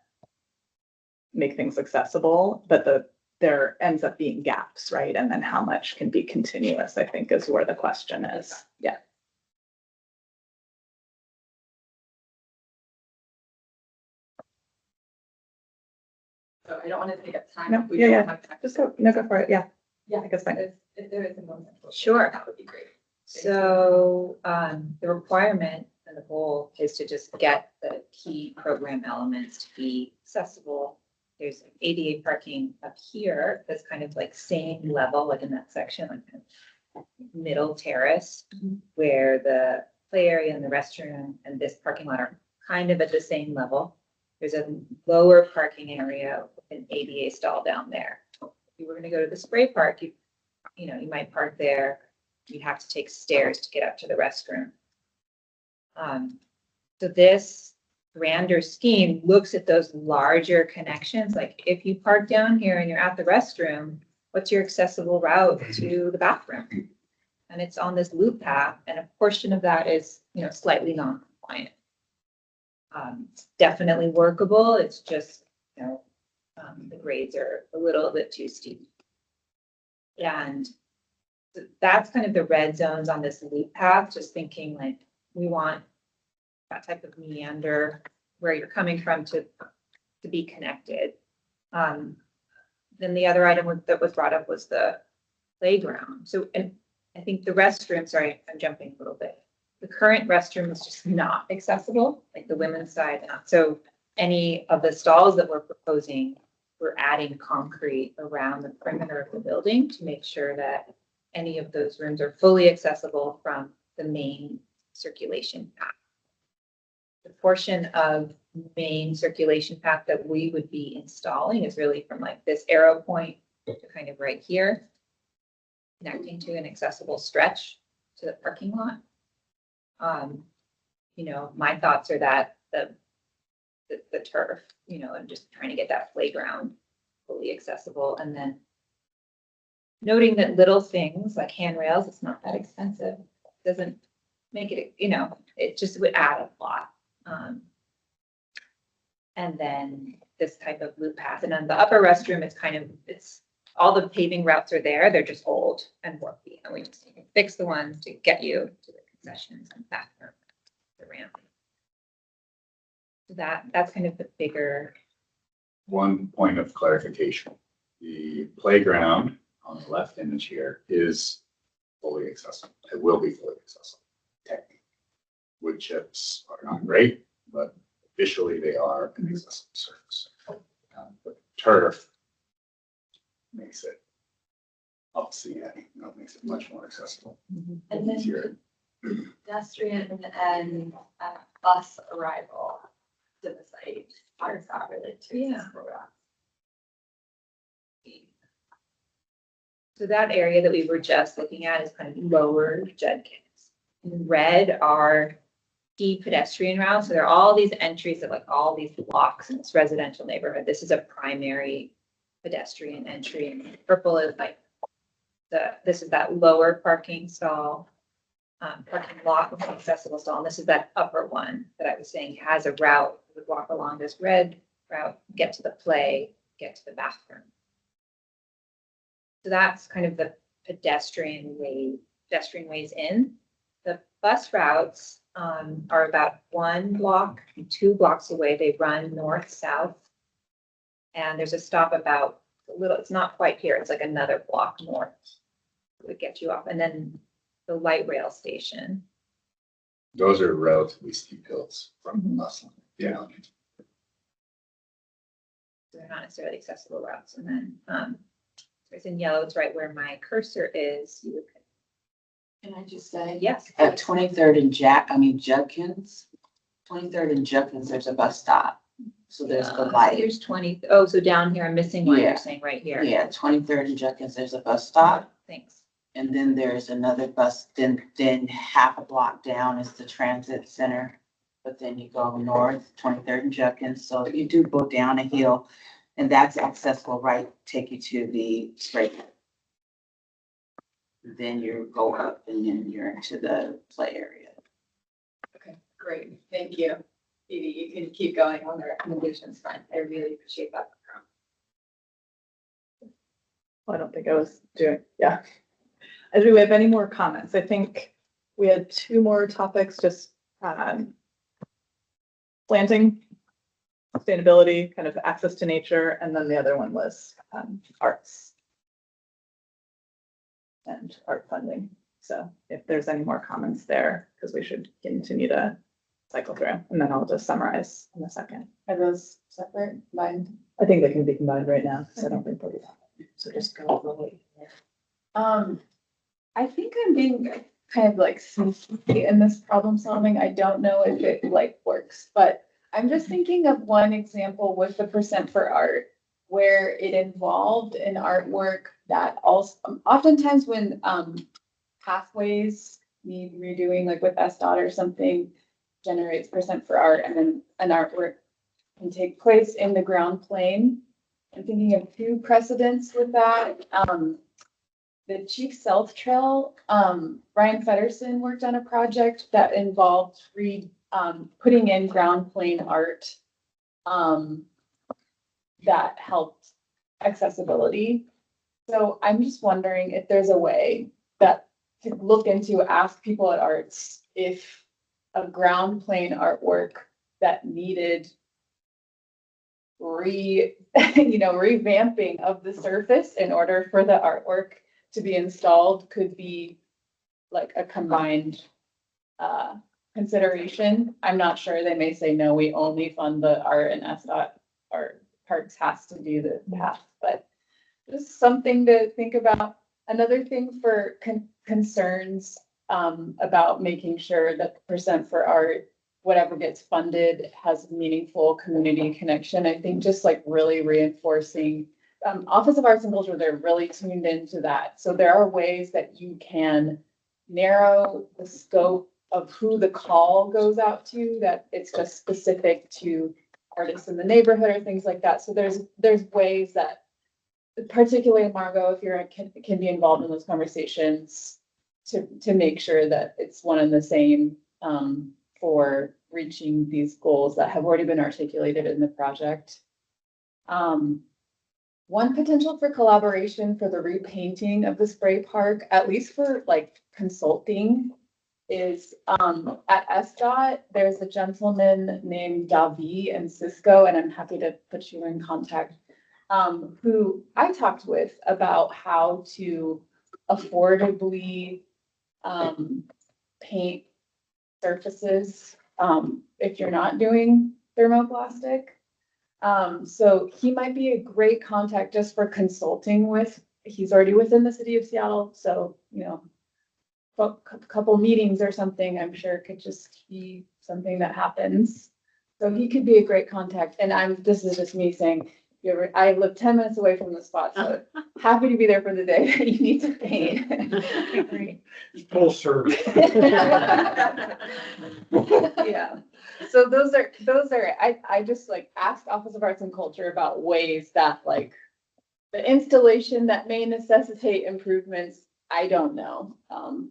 make things accessible, but there ends up being gaps, right? And then how much can be continuous, I think, is where the question is. Yeah. So I don't want to take up time. No, if we yeah, don't yeah. have time. Just go for it. Yeah. Yeah, I guess fine. if there is a moment. Sure. That would be great. So the requirement and the goal is to just get the key program elements to be accessible. There's ADA parking up here that's kind of like same level, like in that section, like kind of middle terrace, where the play area and the restroom and this parking lot are kind of at the same level. There's a lower parking area with an ADA stall down there. If you were going to go to the spray park, you might park there. You'd have to take stairs to get up to the restroom. So this grander scheme looks at those larger connections. Like if you park down here and you're at the restroom, what's your accessible route to the bathroom? And it's on this loop path, and a portion of that is, slightly non-compliant. It's definitely workable. It's just, the grades are a little bit too steep. And so that's kind of the red zones on this loop path, just thinking like we want that type of meander where you're coming from to be connected. Then the other item that was brought up was the playground. So, and I think the restroom, sorry, I'm jumping a little bit. The current restroom is just not accessible, like the women's side. So any of the stalls that we're proposing, we're adding concrete around the perimeter of the building to make sure that any of those rooms are fully accessible from the main circulation path. The portion of main circulation path that we would be installing is really from like this arrow point to kind of right here, connecting to an accessible stretch to the parking lot. You know, my thoughts are that the turf, you know, and just trying to get that playground fully accessible, and then noting that little things like handrails, it's not that expensive, doesn't make it, you know, it just would add a lot. And then this type of loop path, and then the upper restroom is kind of, it's, all the paving routes are there, they're just old and warpy, and we just need to fix the ones to get you to the concessions and bathroom, the ramp. So that's kind of the bigger. One point of clarification, the playground on the left image here is fully accessible. It will be fully accessible, technically. Wood chips are not great, but officially they are an accessible surface. But turf makes it obviously, makes it much more accessible. And then Easier. pedestrian and bus arrival to the site, how does that relate to? Yeah. So that area that we were just looking at is kind of lower Judkins. In red are key pedestrian routes. So there are all these entries of like all these blocks in this residential neighborhood. This is a primary pedestrian entry, and purple is like this is that lower parking stall, parking lot with an accessible stall. And this is that upper one that I was saying has a route. You would walk along this red route, get to the play, get to the bathroom. So that's kind of the pedestrian ways in. The bus routes are about 1 block and 2 blocks away. They run north, south. And there's a stop about a little, it's not quite here. It's like another block north. It would get you off. And then the light rail station. Those are relatively steep hills from the bus line. Yeah. They're not necessarily accessible routes. And then it's in yellow. It's right where my cursor is. You would, Can I just say? yes. At 23rd and Judkins, 23rd and Judkins, there's a bus stop. So there's the light. Here's 20. Oh, so down here, I'm missing one. Yeah. You're saying right here. Yeah, 23rd and Judkins, there's a bus stop. Thanks. And then there's another bus, then half a block down is the transit center. But then you go north, 23rd and Judkins. So you do go down a hill, and that's accessible, right? Take you to the straight. Then you go up and then you're into the play area. Okay, great. Thank you. Edie, you can keep going on the recommendations front. I really appreciate that. Well, I don't think I was doing, yeah. As we have any more comments, I think we had 2 more topics, just planting, sustainability, kind of access to nature, and then the other one was arts and art funding. So if there's any more comments there, because we should continue to cycle through, and then I'll just summarize in a second. Are those separate, combined? I think they can be combined right now, because I don't think they'll be. So just go slowly. I think I'm being kind of like sneaky in this problem solving. I don't know if it like works, but I'm just thinking of one example with the percent for art where it involved an artwork that also oftentimes when pathways need redoing, like with SDOT or something, generates percent for art, and then an artwork can take place in the ground plane. I'm thinking of 2 precedents with that. The Chief South Trail, Brian Feddersen worked on a project that involved putting in ground plane art that helped accessibility. So I'm just wondering if there's a way that to look into, ask people at arts if a ground plane artwork that needed revamping of the surface in order for the artwork to be installed could be like a combined consideration. I'm not sure. They may say, no, we only fund the art, and SDOT or Parks has to do the path, but just something to think about Another thing for concerns, about making sure that the percent for art, whatever gets funded, has meaningful community connection. I think just like really reinforcing, Office of Arts and Culture, they're really tuned into that. So there are ways that you can narrow the scope of who the call goes out to, that it's just specific to artists in the neighborhood or things like that. So there's ways that, particularly Margot, if you're, can be involved in those conversations to make sure that it's one and the same, for reaching these goals that have already been articulated in the project. One potential for collaboration for the repainting of the spray park, at least for like consulting, is at SDOT, there's a gentleman named Davi and Cisco, and I'm happy to put you in contact, who I talked with about how to affordably paint surfaces if you're not doing thermoplastic. So he might be a great contact just for consulting with, he's already within the city of Seattle, so, you know, a couple meetings or something, I'm sure could just be something that happens. So he could be a great contact, and this is just me saying, I live 10 minutes away from the spot, so happy to be there for the day that you need to paint. Full service. Yeah, so those are, I just like asked Office of Arts and Culture about ways that like the installation that may necessitate improvements, I don't know,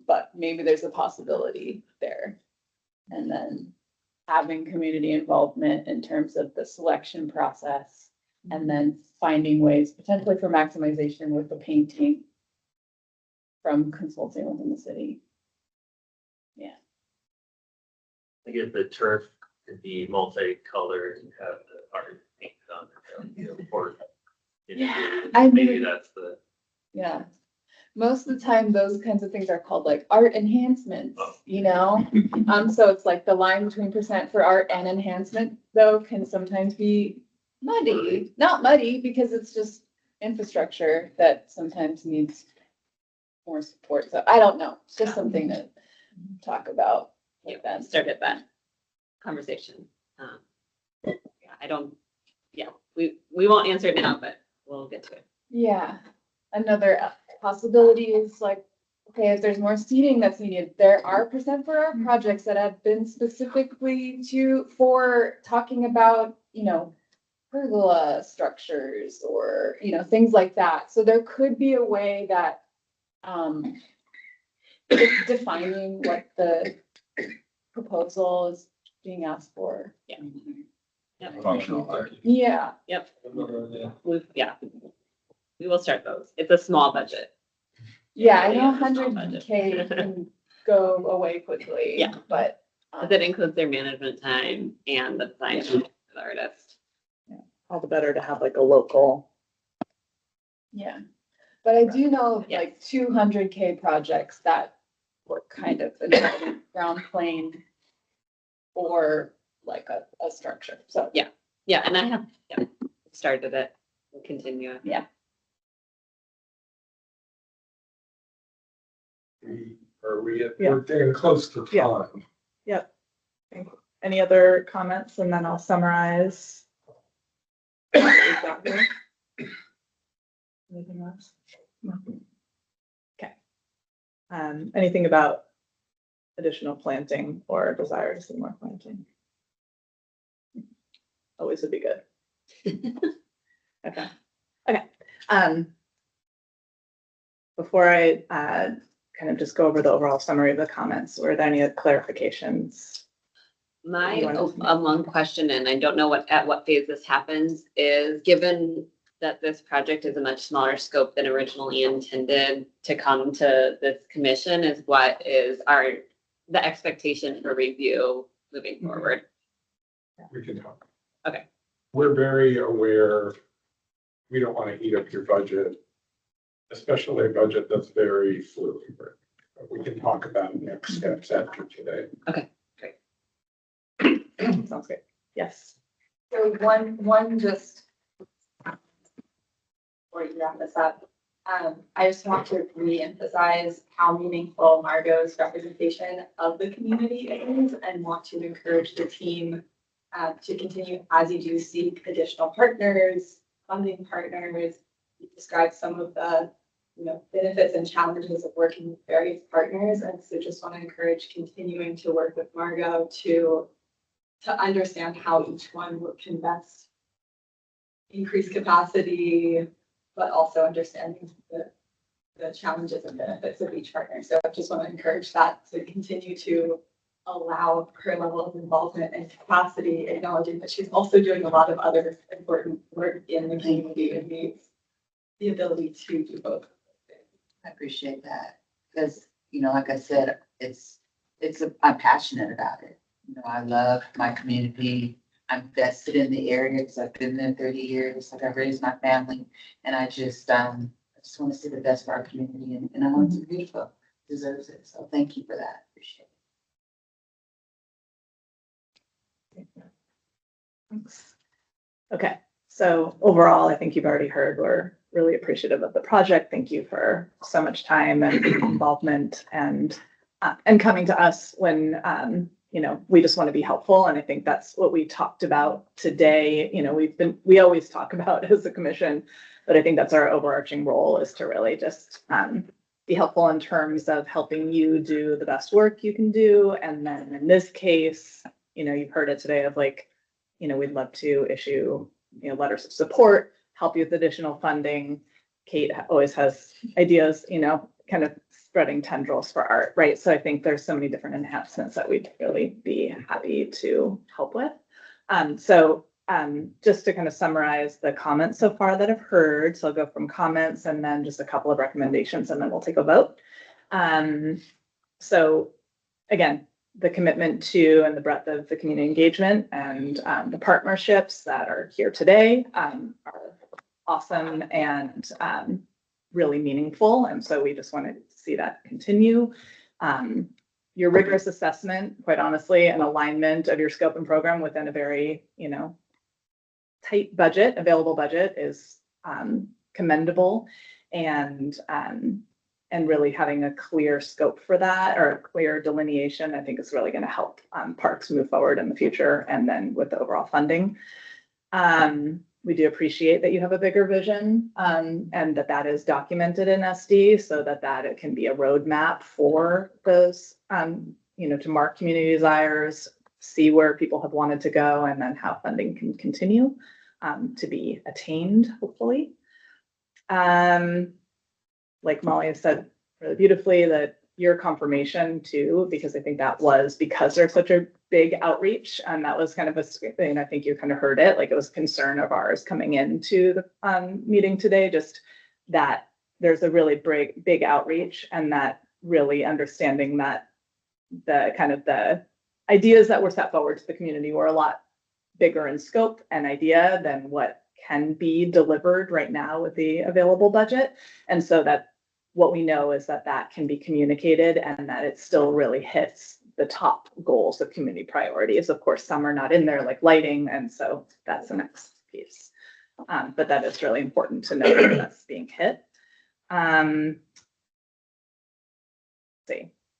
but maybe there's a possibility there. And then having community involvement in terms of the selection process, and then finding ways potentially for maximization with the painting from consulting within the city. Yeah. I guess the turf could be multicolored and have the art painted on it, or. Yeah, I Maybe mean, that's the. yeah. Most of the time, those kinds of things are called like art enhancements, you know? So it's like the line between percent for art and enhancement, though, can sometimes be muddy. Not muddy, because it's just infrastructure that sometimes needs more support. So I don't know. It's just something to talk about. Yeah, Like that. started that conversation. Yeah, we won't answer it now, but we'll get to it. Yeah. Another possibility is like, okay, if there's more seating that's needed, there are percent for our projects that have been specifically for talking about, you know, pergola structures or, you know, things like that. So there could be a way that, defining what the proposal is being asked for. Yeah. Yep. Functional art. Yeah. Yep. We will start those. It's a small budget. Yeah, I know Yeah, it's not 100K can go away quickly. Yeah. But. That includes their management time and the design of the artist. All the better to have like a local. Yeah, but I do know of Yeah. like 200K projects that were kind of a ground plane or like a structure, so. Yeah, and I have, started it, we'll continue it. Yeah. We're Yeah. getting close to Yeah. time. Yep. Any other comments? And then I'll summarize. what we've got here. Anything else? No. Okay. Anything about additional planting or desire to see more planting? Always would be good. Okay. Before I kind of just go over the overall summary of the comments, were there any clarifications? My one question, and I don't know at what phase this happens, is given that this project is a much smaller scope than originally intended to come to this commission, is what is the expectation for review moving forward? We can talk. Okay. We're very aware, we don't want to eat up your budget, especially a budget that's very fluid. We can talk about next steps after today. Okay, great. Sounds good. Yes. So one just, before you wrap this up, I just want to re-emphasize how meaningful Margot's representation of the community is and want to encourage the team to continue as you do seek additional partners, funding partners. You described some of the benefits and challenges of working with various partners. And so just want to encourage continuing to work with Margot to understand how each one can best increase capacity, but also understanding the challenges and benefits of each partner. So I just want to encourage that to continue to allow her level of involvement and capacity, acknowledging that she's also doing a lot of other important work in the community and needs the ability to do both. I appreciate that, because, like I said, I'm passionate about it. I love my community. I'm vested in the area because I've been there 30 years. Like, I've raised my family, and I just want to see the best for our community, and I want it to be beautiful. Deserves it. So thank you for that. Appreciate it. Thanks. Okay, so overall, I think you've already heard, we're really appreciative of the project. Thank you for so much time and involvement and coming to us when, we just want to be helpful. And I think that's what we talked about today. We always talk about as a commission, but I think that's our overarching role, is to really just be helpful in terms of helping you do the best work you can do. And then in this case, you've heard it today of we'd love to issue, letters of support, help you with additional funding. Kate always has ideas, kind of spreading tendrils for art, right? So I think there's so many different enhancements that we'd really be happy to help with. Just to kind of summarize the comments so far that I've heard, so I'll go from comments and then just a couple of recommendations, and then we'll take a vote. So again, the commitment to and the breadth of the community engagement and the partnerships that are here today are awesome and really meaningful. And so we just want to see that continue. Your rigorous assessment, quite honestly, and alignment of your scope and program within a very, tight budget, available budget, is commendable. And really having a clear scope for that, or a clear delineation, I think is really going to help parks move forward in the future. And then with the overall funding, we do appreciate that you have a bigger vision, and that is documented in SD, so that it can be a roadmap for those, to mark community desires, see where people have wanted to go, and then how funding can continue to be attained, hopefully. Like Molly has said really beautifully, that your confirmation too, because I think that was because there's such a big outreach, and that was kind of a thing. I think you kind of heard it, like it was a concern of ours coming into the meeting today, just that there's a really big outreach, and that really understanding that the kind of the ideas that were set forward to the community were a lot bigger in scope and idea than what can be delivered right now with the available budget. And so that what we know is that can be communicated, and that it still really hits the top goals of community priorities. Of course, some are not in there, like lighting, and so that's the next piece. But that is really important to know that that's being hit.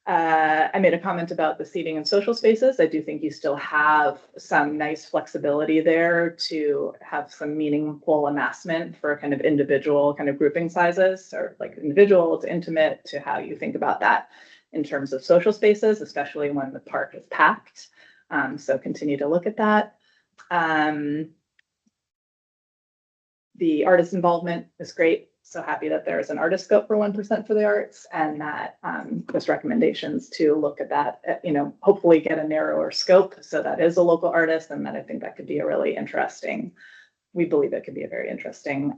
I made a comment about the seating and social spaces. I do think you still have some nice flexibility there to have some meaningful amassment for kind of individual kind of grouping sizes, or like individual to intimate, to how you think about that in terms of social spaces, especially when the park is packed. So continue to look at that. The artist involvement is great. So happy that there is an artist scope for 1% for the arts, and that there's recommendations to look at that, hopefully get a narrower scope, so that is a local artist, and that I think that could be a really interesting, we believe it could be a very interesting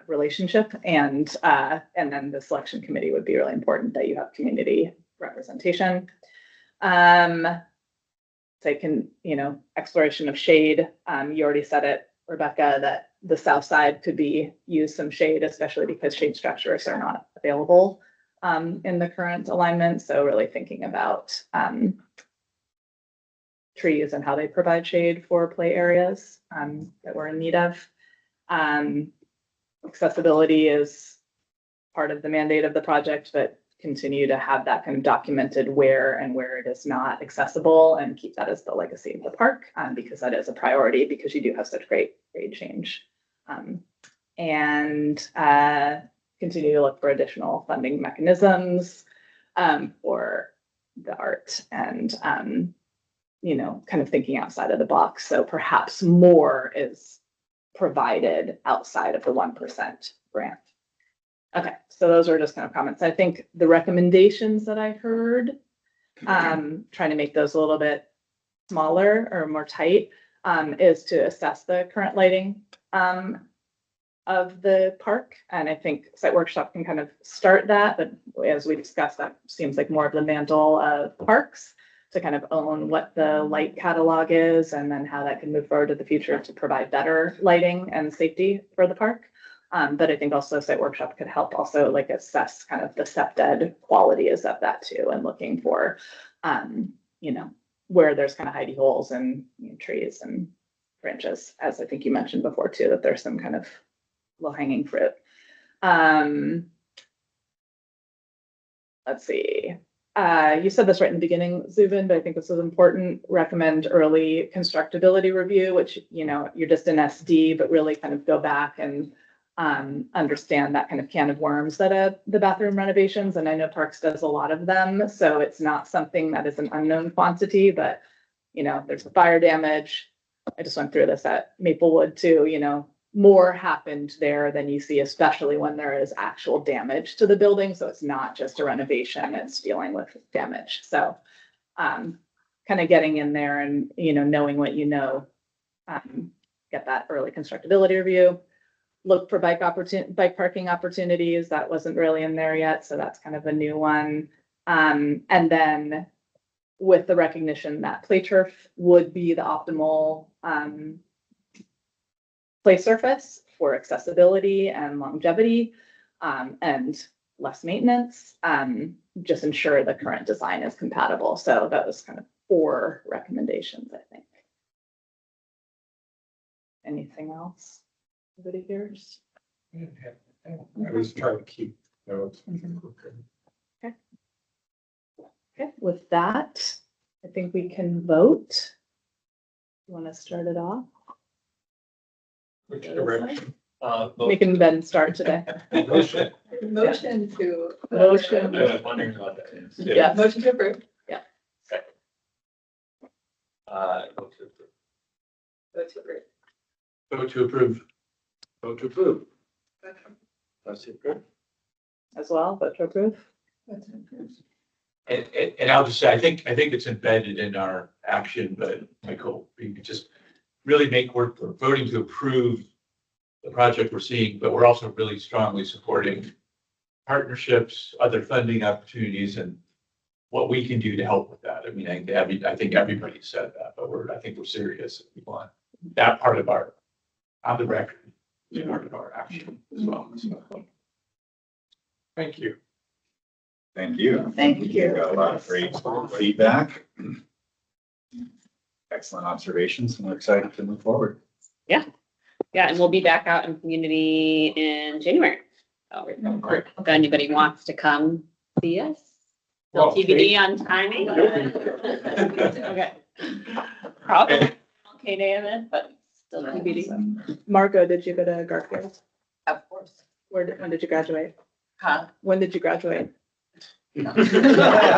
relationship. And then the selection committee would be really important, that you have community representation. Exploration of shade. You already said it, Rebecca, that the south side could use some shade, especially because shade structures are not available in the current alignment. So really thinking about trees and how they provide shade for play areas that we're in need of. accessibility is part of the mandate of the project, but continue to have that kind of documented where and where it is not accessible and keep that as the legacy of the park, because that is a priority because you do have such great grade change. And continue to look for additional funding mechanisms for the art and, you know, kind of thinking outside of the box. So perhaps more is provided outside of the 1% grant. Okay, so those are just kind of comments. I think the recommendations that I heard, trying to make those a little bit smaller or more tight, is to assess the current lighting of the park. And I think site workshop can kind of start that, but as we discussed, that seems like more of the mantle of parks to kind of own what the light catalog is and then how that can move forward to the future to provide better lighting and safety for the park. But I think also site workshop could help also like assess kind of the SEPDED qualities of that too, and looking for, you know, where there's kind of hidey holes and, you know, trees and branches, as I think you mentioned before too, that there's some kind of low hanging fruit. Let's see. You said this right in the beginning, Zubin, but I think this is important. Recommend early constructability review, which, you know, you're just in SD, but really kind of go back and understand that kind of can of worms that the bathroom renovations, and I know Parks does a lot of them, so it's not something that is an unknown quantity, but, you know, there's the fire damage. I just went through this at Maplewood too, you know, more happened there than you see, especially when there is actual damage to the building. So it's not just a renovation, it's dealing with damage. So kind of getting in there and, you know, knowing what you know, get that early constructability review. Look for bike parking opportunities. That wasn't really in there yet. So that's kind of a new one. And then with the recognition that play turf would be the optimal play surface for accessibility and longevity, and less maintenance, just ensure the current design is compatible. So that was kind of 4 recommendations, I think. Anything else? Anybody hears? I was trying to keep notes. Okay, with that, I think we can vote. You want to start it off? Which direction? Making Ben start today. Motion. Motion to. Motion. I was wondering about that. Yeah. Motion to approve. Vote to approve. Vote to approve. Vote to approve. Vote to approve. Vote to approve. As well, vote to approve. And I'll just say, I think it's embedded in our action, but Michael, we could just really we're voting to approve the project we're seeing, but we're also really strongly supporting partnerships, other funding opportunities, and what we can do to help with that. I mean, I think everybody said that, but I think we're serious. We want that part of our, on the record, is part of our action as well. So, Thank you. Thank you. Thank you. Got a lot of great feedback. Excellent observations, and we're excited to move forward. Yeah, and we'll be back out in community in January. So if anybody wants to come see us, still Well, TBD on timing. Okay. Probably okay, David, but still TBD. Marco, did you go to Garfield? Of course. When did you graduate? Huh? When did you graduate?